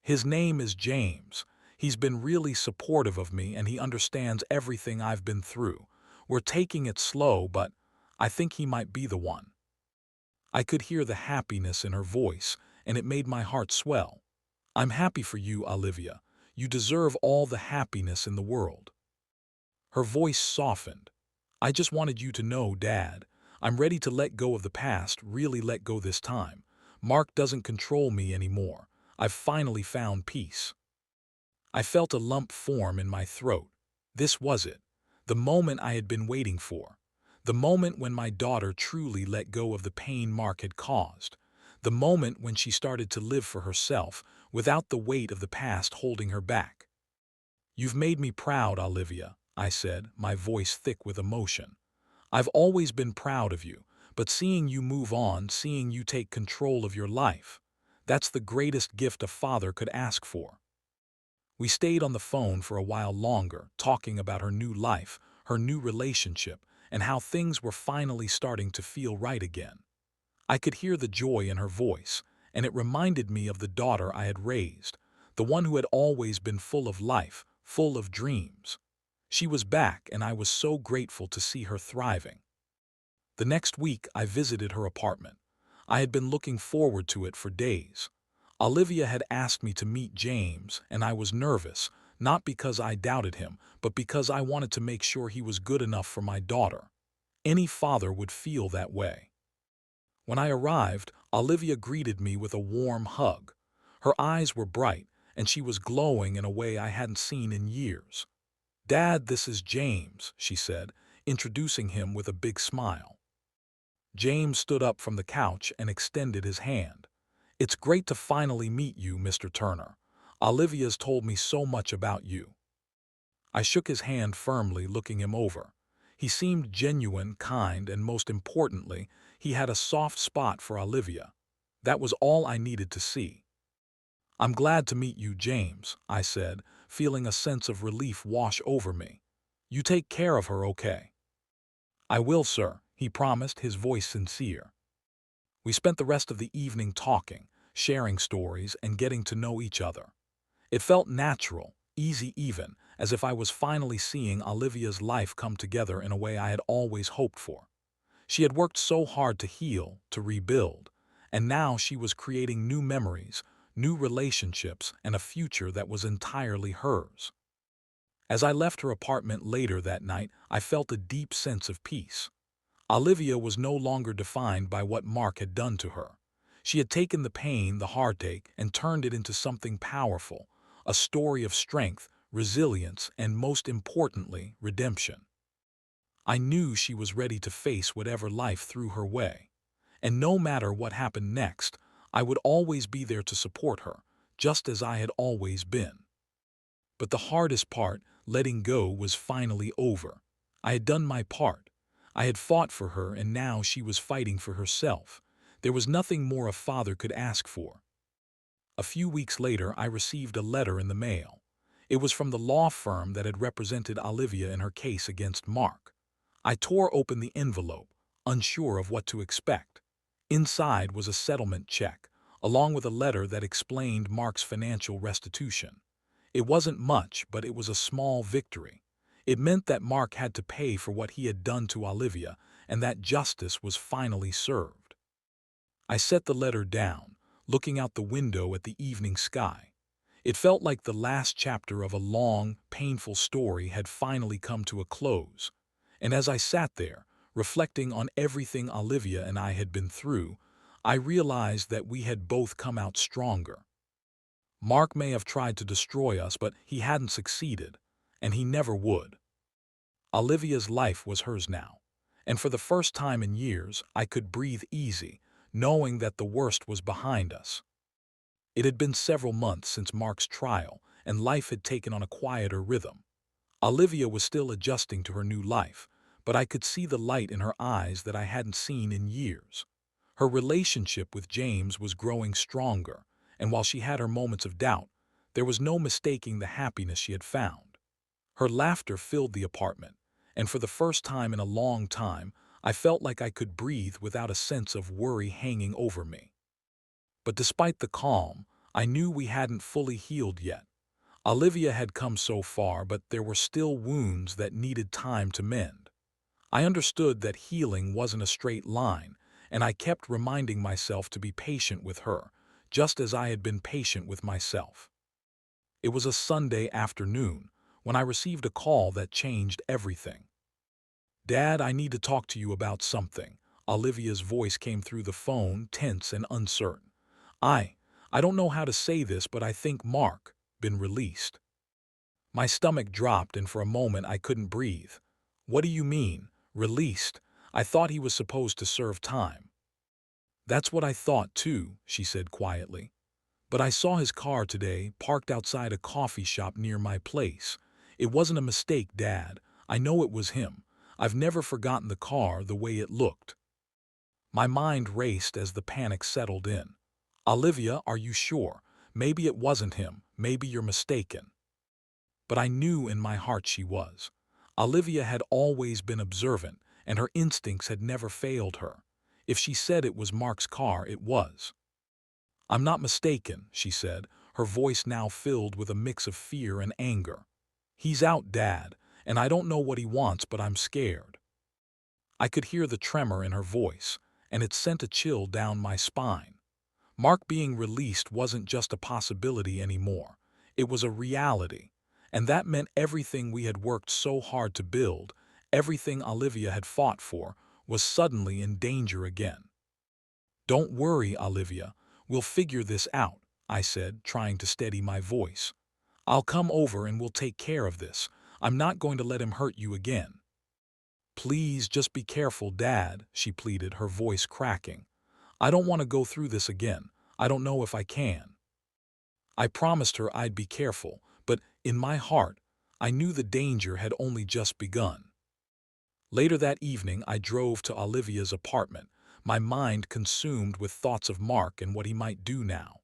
Speaker 1: "His name is James. He's been really supportive of me and he understands everything I've been through. We're taking it slow, but I think he might be the one." I could hear the happiness in her voice, and it made my heart swell. "I'm happy for you, Olivia. You deserve all the happiness in the world." Her voice softened. I just wanted you to know, Dad. I'm ready to let go of the past, really let go this time. Mark doesn't control me anymore. I've finally found peace. I felt a lump form in my throat. This was it. The moment I had been waiting for. The moment when my daughter truly let go of the pain Mark had caused. The moment when she started to live for herself, without the weight of the past holding her back. "You've made me proud, Olivia," I said, my voice thick with emotion. "I've always been proud of you, but seeing you move on, seeing you take control of your life, that's the greatest gift a father could ask for." We stayed on the phone for a while longer, talking about her new life, her new relationship, and how things were finally starting to feel right again. I could hear the joy in her voice, and it reminded me of the daughter I had raised, the one who had always been full of life, full of dreams. She was back, and I was so grateful to see her thriving. The next week, I visited her apartment. I had been looking forward to it for days. Olivia had asked me to meet James, and I was nervous, not because I doubted him, but because I wanted to make sure he was good enough for my daughter. Any father would feel that way. When I arrived, Olivia greeted me with a warm hug. Her eyes were bright, and she was glowing in a way I hadn't seen in years. "Dad, this is James," she said, introducing him with a big smile. James stood up from the couch and extended his hand. "It's great to finally meet you, Mr. Turner. Olivia's told me so much about you." I shook his hand firmly, looking him over. He seemed genuine, kind, and most importantly, he had a soft spot for Olivia. That was all I needed to see. "I'm glad to meet you, James," I said, feeling a sense of relief wash over me. "You take care of her, okay?" "I will, sir," he promised, his voice sincere. We spent the rest of the evening talking, sharing stories, and getting to know each other. It felt natural, easy even, as if I was finally seeing Olivia's life come together in a way I had always hoped for. She had worked so hard to heal, to rebuild, and now she was creating new memories, new relationships, and a future that was entirely hers. As I left her apartment later that night, I felt a deep sense of peace. Olivia was no longer defined by what Mark had done to her. She had taken the pain, the heartache, and turned it into something powerful, a story of strength, resilience, and most importantly, redemption. I knew she was ready to face whatever life threw her way. And no matter what happened next, I would always be there to support her, just as I had always been. But the hardest part, letting go, was finally over. I had done my part. I had fought for her, and now she was fighting for herself. There was nothing more a father could ask for. A few weeks later, I received a letter in the mail. It was from the law firm that had represented Olivia in her case against Mark. I tore open the envelope, unsure of what to expect. Inside was a settlement check, along with a letter that explained Mark's financial restitution. It wasn't much, but it was a small victory. It meant that Mark had to pay for what he had done to Olivia, and that justice was finally served. I set the letter down, looking out the window at the evening sky. It felt like the last chapter of a long, painful story had finally come to a close. And as I sat there, reflecting on everything Olivia and I had been through, I realized that we had both come out stronger. Mark may have tried to destroy us, but he hadn't succeeded, and he never would. Olivia's life was hers now, and for the first time in years, I could breathe easy, knowing that the worst was behind us. It had been several months since Mark's trial, and life had taken on a quieter rhythm. Olivia was still adjusting to her new life, but I could see the light in her eyes that I hadn't seen in years. Her relationship with James was growing stronger, and while she had her moments of doubt, there was no mistaking the happiness she had found. Her laughter filled the apartment, and for the first time in a long time, I felt like I could breathe without a sense of worry hanging over me. But despite the calm, I knew we hadn't fully healed yet. Olivia had come so far, but there were still wounds that needed time to mend. I understood that healing wasn't a straight line, and I kept reminding myself to be patient with her, just as I had been patient with myself. It was a Sunday afternoon when I received a call that changed everything. "Dad, I need to talk to you about something." Olivia's voice came through the phone, tense and uncertain. I, I don't know how to say this, but I think Mark been released." My stomach dropped and for a moment I couldn't breathe. "What do you mean, released? I thought he was supposed to serve time." "That's what I thought too," she said quietly. "But I saw his car today, parked outside a coffee shop near my place. It wasn't a mistake, Dad. I know it was him. I've never forgotten the car, the way it looked." My mind raced as the panic settled in. "Olivia, are you sure? Maybe it wasn't him. Maybe you're mistaken." But I knew in my heart she was. Olivia had always been observant, and her instincts had never failed her. If she said it was Mark's car, it was. "I'm not mistaken," she said, her voice now filled with a mix of fear and anger. "He's out, Dad, and I don't know what he wants, but I'm scared." I could hear the tremor in her voice, and it sent a chill down my spine. Mark being released wasn't just a possibility anymore. It was a reality, and that meant everything we had worked so hard to build, everything Olivia had fought for, was suddenly in danger again. "Don't worry, Olivia. We'll figure this out," I said, trying to steady my voice. "I'll come over and we'll take care of this. I'm not going to let him hurt you again." "Please, just be careful, Dad," she pleaded, her voice cracking. "I don't want to go through this again. I don't know if I can." I promised her I'd be careful, but in my heart, I knew the danger had only just begun. Later that evening, I drove to Olivia's apartment, my mind consumed with thoughts of Mark and what he might do now.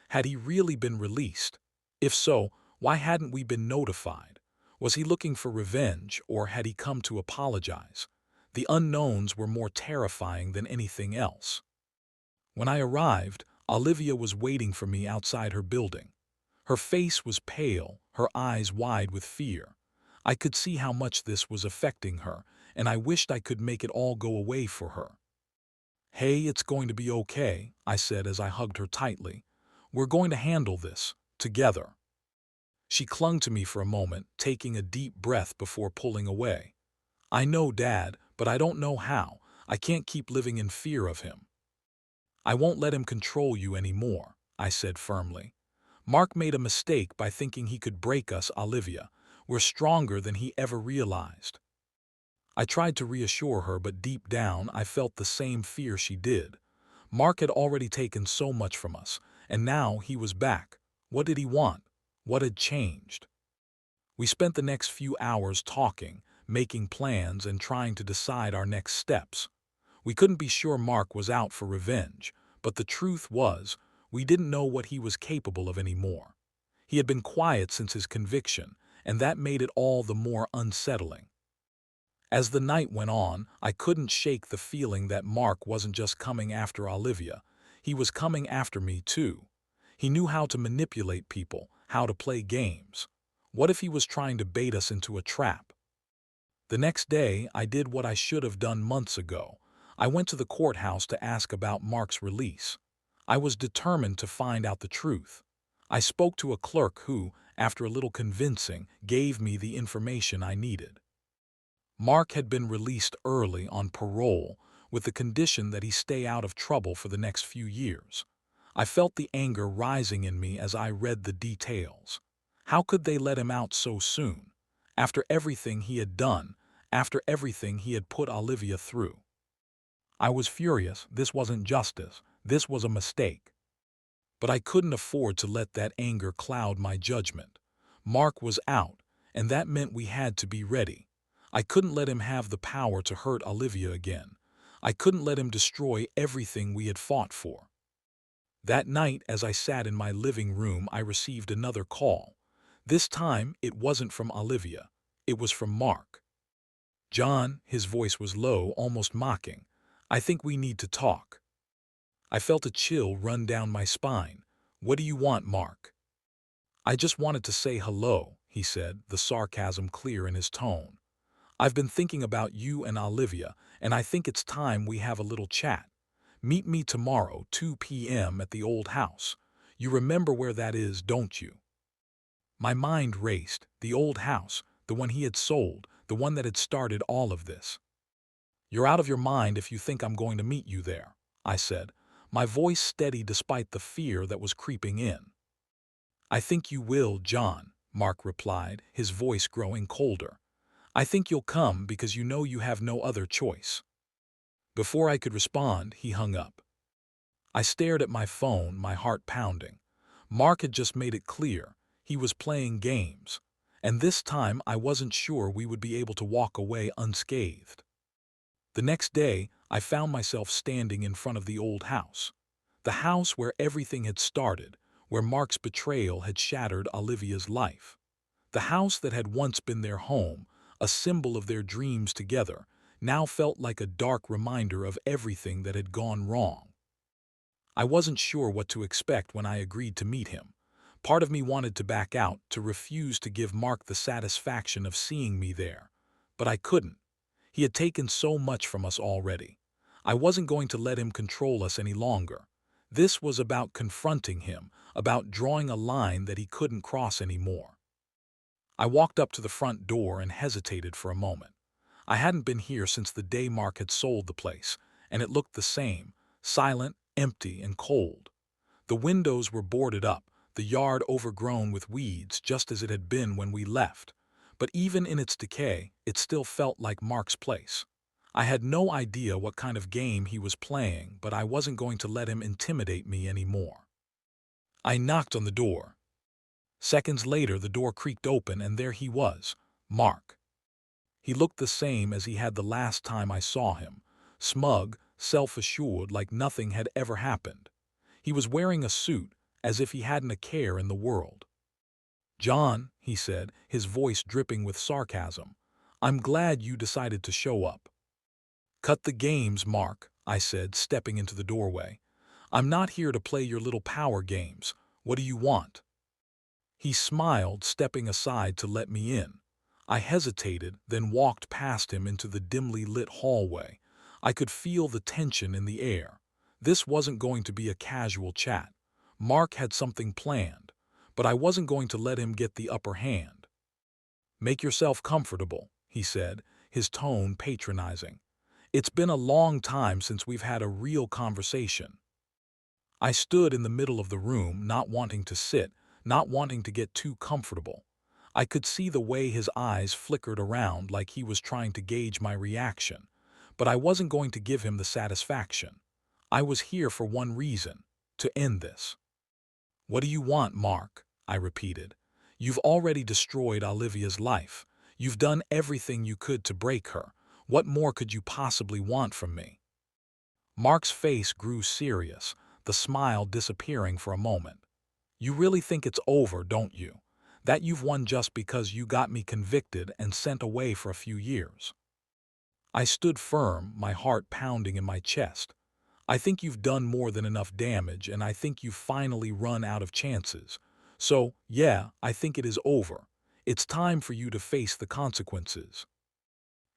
Speaker 1: Had he really been released? If so, why hadn't we been notified? Was he looking for revenge, or had he come to apologize? The unknowns were more terrifying than anything else. When I arrived, Olivia was waiting for me outside her building. Her face was pale, her eyes wide with fear. I could see how much this was affecting her, and I wished I could make it all go away for her. "Hey, it's going to be okay," I said as I hugged her tightly. "We're going to handle this, together." She clung to me for a moment, taking a deep breath before pulling away. "I know, Dad, but I don't know how. I can't keep living in fear of him." "I won't let him control you anymore," I said firmly. "Mark made a mistake by thinking he could break us, Olivia. We're stronger than he ever realized." I tried to reassure her, but deep down I felt the same fear she did. Mark had already taken so much from us, and now he was back. What did he want? What had changed? We spent the next few hours talking, making plans, and trying to decide our next steps. We couldn't be sure Mark was out for revenge, but the truth was, we didn't know what he was capable of anymore. He had been quiet since his conviction, and that made it all the more unsettling. As the night went on, I couldn't shake the feeling that Mark wasn't just coming after Olivia. He was coming after me too. He knew how to manipulate people, how to play games. What if he was trying to bait us into a trap? The next day, I did what I should have done months ago. I went to the courthouse to ask about Mark's release. I was determined to find out the truth. I spoke to a clerk who, after a little convincing, gave me the information I needed. Mark had been released early on parole, with the condition that he stay out of trouble for the next few years. I felt the anger rising in me as I read the details. How could they let him out so soon? After everything he had done, after everything he had put Olivia through. I was furious. This wasn't justice. This was a mistake. But I couldn't afford to let that anger cloud my judgment. Mark was out, and that meant we had to be ready. I couldn't let him have the power to hurt Olivia again. I couldn't let him destroy everything we had fought for. That night, as I sat in my living room, I received another call. This time, it wasn't from Olivia. It was from Mark. "John," his voice was low, almost mocking. "I think we need to talk." I felt a chill run down my spine. "What do you want, Mark?" "I just wanted to say hello," he said, the sarcasm clear in his tone. "I've been thinking about you and Olivia, and I think it's time we have a little chat. Meet me tomorrow, 2 p.m. at the old house. You remember where that is, don't you?" My mind raced. The old house, the one he had sold, the one that had started all of this. "You're out of your mind if you think I'm going to meet you there," I said, my voice steady despite the fear that was creeping in. "I think you will, John," Mark replied, his voice growing colder. "I think you'll come because you know you have no other choice." Before I could respond, he hung up. I stared at my phone, my heart pounding. Mark had just made it clear he was playing games, and this time I wasn't sure we would be able to walk away unscathed. The next day, I found myself standing in front of the old house. The house where everything had started, where Mark's betrayal had shattered Olivia's life. The house that had once been their home, a symbol of their dreams together, now felt like a dark reminder of everything that had gone wrong. I wasn't sure what to expect when I agreed to meet him. Part of me wanted to back out, to refuse to give Mark the satisfaction of seeing me there. But I couldn't. He had taken so much from us already. I wasn't going to let him control us any longer. This was about confronting him, about drawing a line that he couldn't cross anymore. I walked up to the front door and hesitated for a moment. I hadn't been here since the day Mark had sold the place, and it looked the same, silent, empty, and cold. The windows were boarded up, the yard overgrown with weeds just as it had been when we left. But even in its decay, it still felt like Mark's place. I had no idea what kind of game he was playing, but I wasn't going to let him intimidate me anymore. I knocked on the door. Seconds later, the door creaked open, and there he was, Mark. He looked the same as he had the last time I saw him, smug, self-assured, like nothing had ever happened. He was wearing a suit, as if he hadn't a care in the world. "John," he said, his voice dripping with sarcasm, "I'm glad you decided to show up." "Cut the games, Mark," I said, stepping into the doorway. "I'm not here to play your little power games. What do you want?" He smiled, stepping aside to let me in. I hesitated, then walked past him into the dimly lit hallway. I could feel the tension in the air. This wasn't going to be a casual chat. Mark had something planned, but I wasn't going to let him get the upper hand. "Make yourself comfortable," he said, his tone patronizing. "It's been a long time since we've had a real conversation." I stood in the middle of the room, not wanting to sit, not wanting to get too comfortable. I could see the way his eyes flickered around like he was trying to gauge my reaction, but I wasn't going to give him the satisfaction. I was here for one reason: to end this. "What do you want, Mark?" I repeated. "You've already destroyed Olivia's life. You've done everything you could to break her. What more could you possibly want from me?" Mark's face grew serious, the smile disappearing for a moment. "You really think it's over, don't you? That you've won just because you got me convicted and sent away for a few years?" I stood firm, my heart pounding in my chest. "I think you've done more than enough damage, and I think you've finally run out of chances. So, yeah, I think it is over. It's time for you to face the consequences."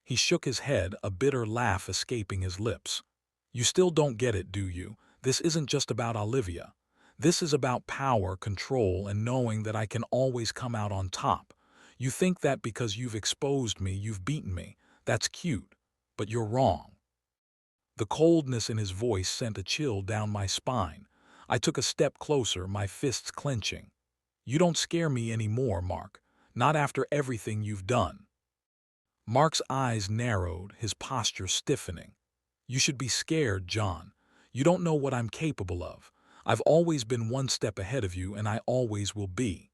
Speaker 1: He shook his head, a bitter laugh escaping his lips. "You still don't get it, do you? This isn't just about Olivia. This is about power, control, and knowing that I can always come out on top. You think that because you've exposed me, you've beaten me. That's cute, but you're wrong." The coldness in his voice sent a chill down my spine. I took a step closer, my fists clenching. "You don't scare me anymore, Mark. Not after everything you've done." Mark's eyes narrowed, his posture stiffening. "You should be scared, John. You don't know what I'm capable of. I've always been one step ahead of you, and I always will be."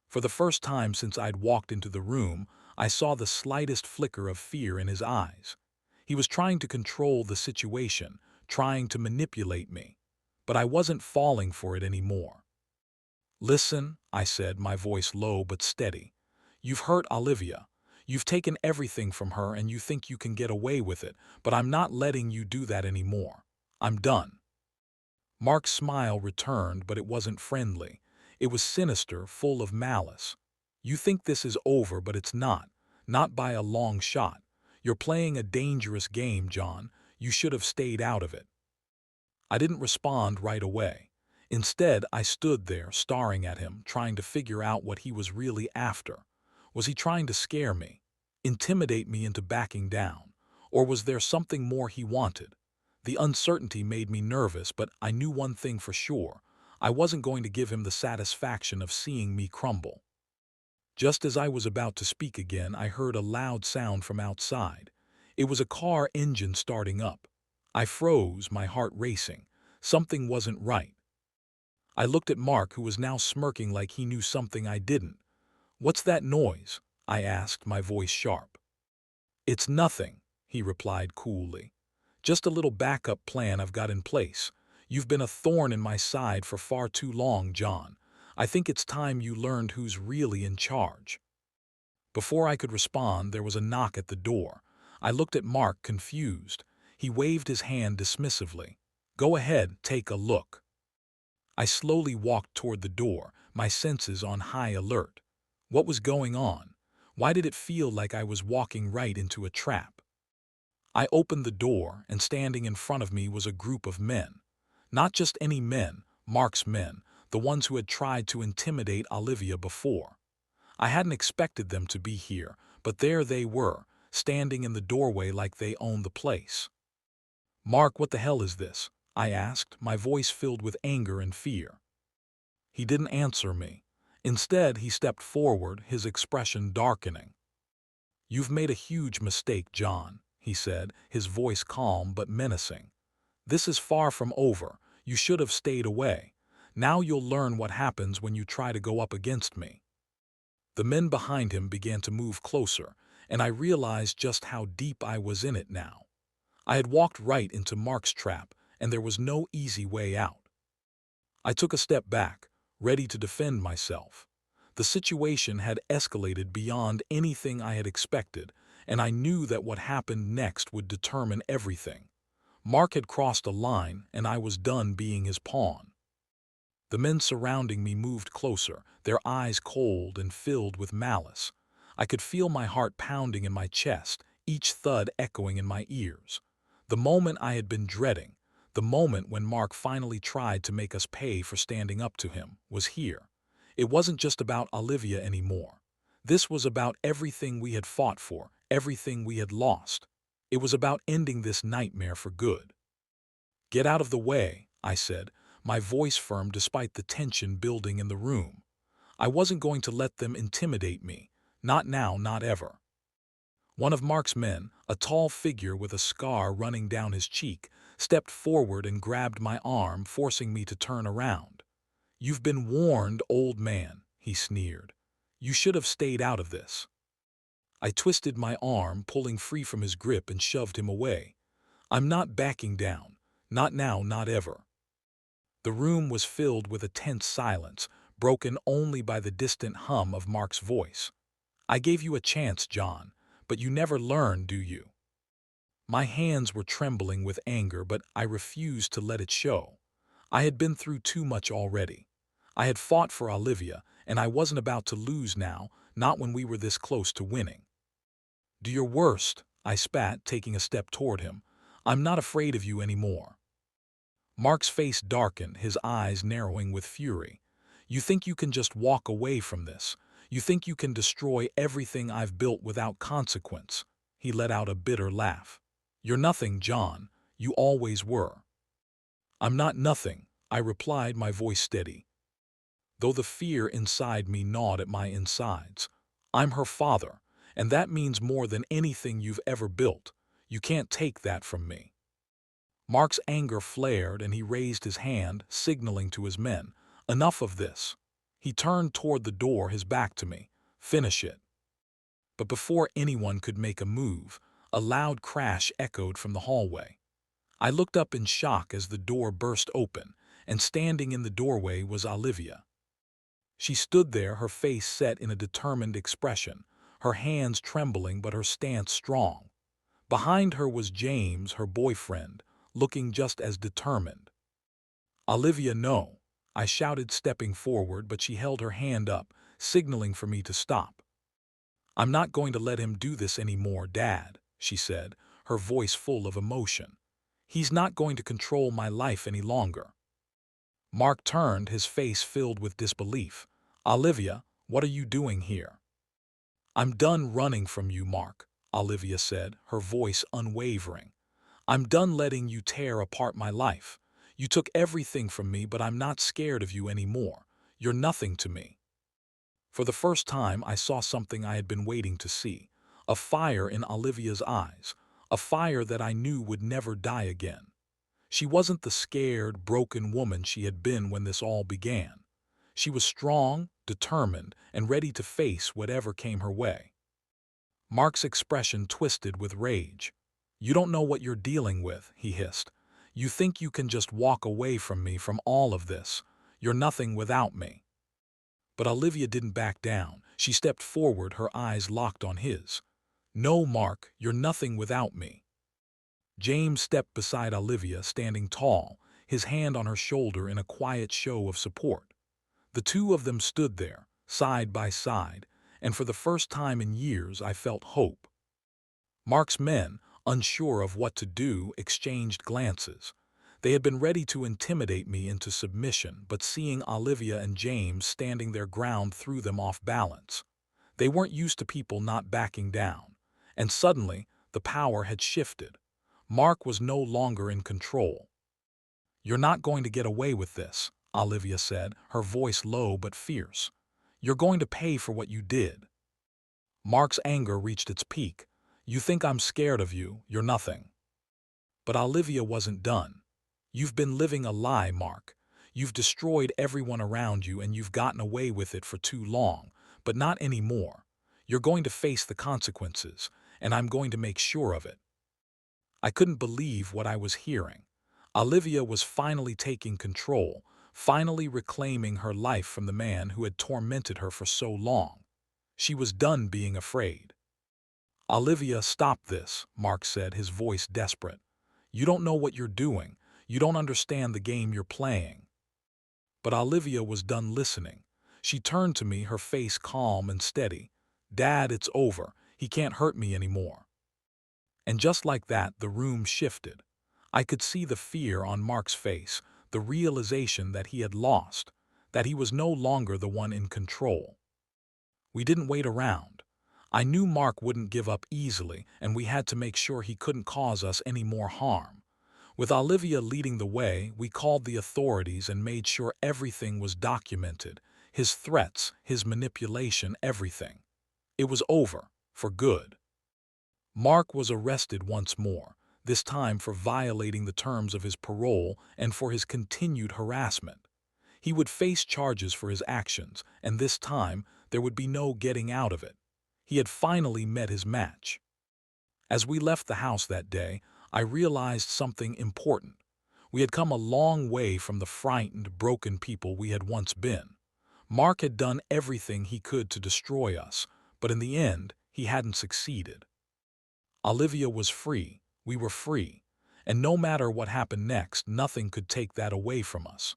Speaker 1: For the first time since I'd walked into the room, I saw the slightest flicker of fear in his eyes. He was trying to control the situation, trying to manipulate me. But I wasn't falling for it anymore. "Listen," I said, my voice low but steady. "You've hurt Olivia. You've taken everything from her and you think you can get away with it, but I'm not letting you do that anymore. I'm done." Mark's smile returned, but it wasn't friendly. It was sinister, full of malice. "You think this is over, but it's not. Not by a long shot. You're playing a dangerous game, John. You should have stayed out of it." I didn't respond right away. Instead, I stood there, staring at him, trying to figure out what he was really after. Was he trying to scare me? Intimidate me into backing down? Or was there something more he wanted? The uncertainty made me nervous, but I knew one thing for sure. I wasn't going to give him the satisfaction of seeing me crumble. Just as I was about to speak again, I heard a loud sound from outside. It was a car engine starting up. I froze, my heart racing. Something wasn't right. I looked at Mark, who was now smirking like he knew something I didn't. "What's that noise?" I asked, my voice sharp. "It's nothing," he replied coolly. "Just a little backup plan I've got in place. You've been a thorn in my side for far too long, John. I think it's time you learned who's really in charge." Before I could respond, there was a knock at the door. I looked at Mark, confused. He waved his hand dismissively. "Go ahead, take a look." I slowly walked toward the door, my senses on high alert. What was going on? Why did it feel like I was walking right into a trap? I opened the door, and standing in front of me was a group of men. Not just any men, Mark's men, the ones who had tried to intimidate Olivia before. I hadn't expected them to be here, but there they were, standing in the doorway like they owned the place. "Mark, what the hell is this?" I asked, my voice filled with anger and fear. He didn't answer me. Instead, he stepped forward, his expression darkening. "You've made a huge mistake, John," he said, his voice calm but menacing. "This is far from over. You should have stayed away. Now you'll learn what happens when you try to go up against me." The men behind him began to move closer, and I realized just how deep I was in it now. I had walked right into Mark's trap, and there was no easy way out. I took a step back, ready to defend myself. The situation had escalated beyond anything I had expected, and I knew that what happened next would determine everything. Mark had crossed a line, and I was done being his pawn. The men surrounding me moved closer, their eyes cold and filled with malice. I could feel my heart pounding in my chest, each thud echoing in my ears. The moment I had been dreading, the moment when Mark finally tried to make us pay for standing up to him, was here. It wasn't just about Olivia anymore. This was about everything we had fought for, everything we had lost. It was about ending this nightmare for good. "Get out of the way," I said, my voice firm despite the tension building in the room. I wasn't going to let them intimidate me. Not now, not ever. One of Mark's men, a tall figure with a scar running down his cheek, stepped forward and grabbed my arm, forcing me to turn around. "You've been warned, old man," he sneered. "You should have stayed out of this." I twisted my arm, pulling free from his grip, and shoved him away. "I'm not backing down. Not now, not ever." The room was filled with a tense silence, broken only by the distant hum of Mark's voice. "I gave you a chance, John, but you never learn, do you?" My hands were trembling with anger, but I refused to let it show. I had been through too much already. I had fought for Olivia, and I wasn't about to lose now, not when we were this close to winning. "Do your worst," I spat, taking a step toward him. "I'm not afraid of you anymore." Mark's face darkened, his eyes narrowing with fury. "You think you can just walk away from this? You think you can destroy everything I've built without consequence?" He let out a bitter laugh. "You're nothing, John. You always were." "I'm not nothing," I replied, my voice steady, though the fear inside me gnawed at my insides. "I'm her father, and that means more than anything you've ever built. You can't take that from me." Mark's anger flared, and he raised his hand, signaling to his men, "Enough of this." He turned toward the door, his back to me. "Finish it." But before anyone could make a move, a loud crash echoed from the hallway. I looked up in shock as the door burst open, and standing in the doorway was Olivia. She stood there, her face set in a determined expression, her hands trembling but her stance strong. Behind her was James, her boyfriend, looking just as determined. "Olivia, no," I shouted, stepping forward, but she held her hand up, signaling for me to stop. "I'm not going to let him do this anymore, Dad," she said, her voice full of emotion. "He's not going to control my life any longer." Mark turned, his face filled with disbelief. "Olivia, what are you doing here?" "I'm done running from you, Mark," Olivia said, her voice unwavering. "I'm done letting you tear apart my life. You took everything from me, but I'm not scared of you anymore. You're nothing to me." For the first time, I saw something I had been waiting to see. A fire in Olivia's eyes. A fire that I knew would never die again. She wasn't the scared, broken woman she had been when this all began. She was strong, determined, and ready to face whatever came her way. Mark's expression twisted with rage. "You don't know what you're dealing with," he hissed. "You think you can just walk away from me, from all of this. You're nothing without me." But Olivia didn't back down. She stepped forward, her eyes locked on his. "No, Mark, you're nothing without me." James stepped beside Olivia, standing tall, his hand on her shoulder in a quiet show of support. The two of them stood there, side by side, and for the first time in years I felt hope. Mark's men, unsure of what to do, exchanged glances. They had been ready to intimidate me into submission, but seeing Olivia and James standing their ground threw them off balance. They weren't used to people not backing down. And suddenly, the power had shifted. Mark was no longer in control. "You're not going to get away with this," Olivia said, her voice low but fierce. "You're going to pay for what you did." Mark's anger reached its peak. "You think I'm scared of you, you're nothing." But Olivia wasn't done. "You've been living a lie, Mark. You've destroyed everyone around you and you've gotten away with it for too long, but not anymore. You're going to face the consequences, and I'm going to make sure of it." I couldn't believe what I was hearing. Olivia was finally taking control, finally reclaiming her life from the man who had tormented her for so long. She was done being afraid. "Olivia, stop this," Mark said, his voice desperate. "You don't know what you're doing. You don't understand the game you're playing." But Olivia was done listening. She turned to me, her face calm and steady. "Dad, it's over. He can't hurt me anymore." And just like that, the room shifted. I could see the fear on Mark's face, the realization that he had lost, that he was no longer the one in control. We didn't wait around. I knew Mark wouldn't give up easily, and we had to make sure he couldn't cause us any more harm. With Olivia leading the way, we called the authorities and made sure everything was documented. His threats, his manipulation, everything. It was over, for good. Mark was arrested once more, this time for violating the terms of his parole and for his continued harassment. He would face charges for his actions, and this time there would be no getting out of it. He had finally met his match. As we left the house that day, I realized something important. We had come a long way from the frightened, broken people we had once been. Mark had done everything he could to destroy us, but in the end, he hadn't succeeded. Olivia was free, we were free, and no matter what happened next, nothing could take that away from us.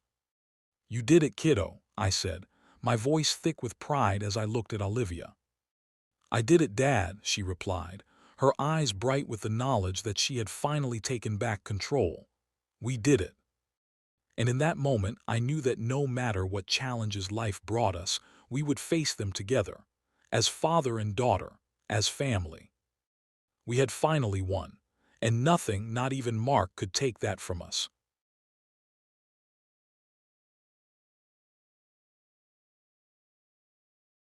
Speaker 1: "You did it, kiddo," I said, my voice thick with pride as I looked at Olivia. "I did it, Dad," she replied, her eyes bright with the knowledge that she had finally taken back control. "We did it." And in that moment, I knew that no matter what challenges life brought us, we would face them together, as father and daughter, as family. We had finally won, and nothing, not even Mark, could take that from us.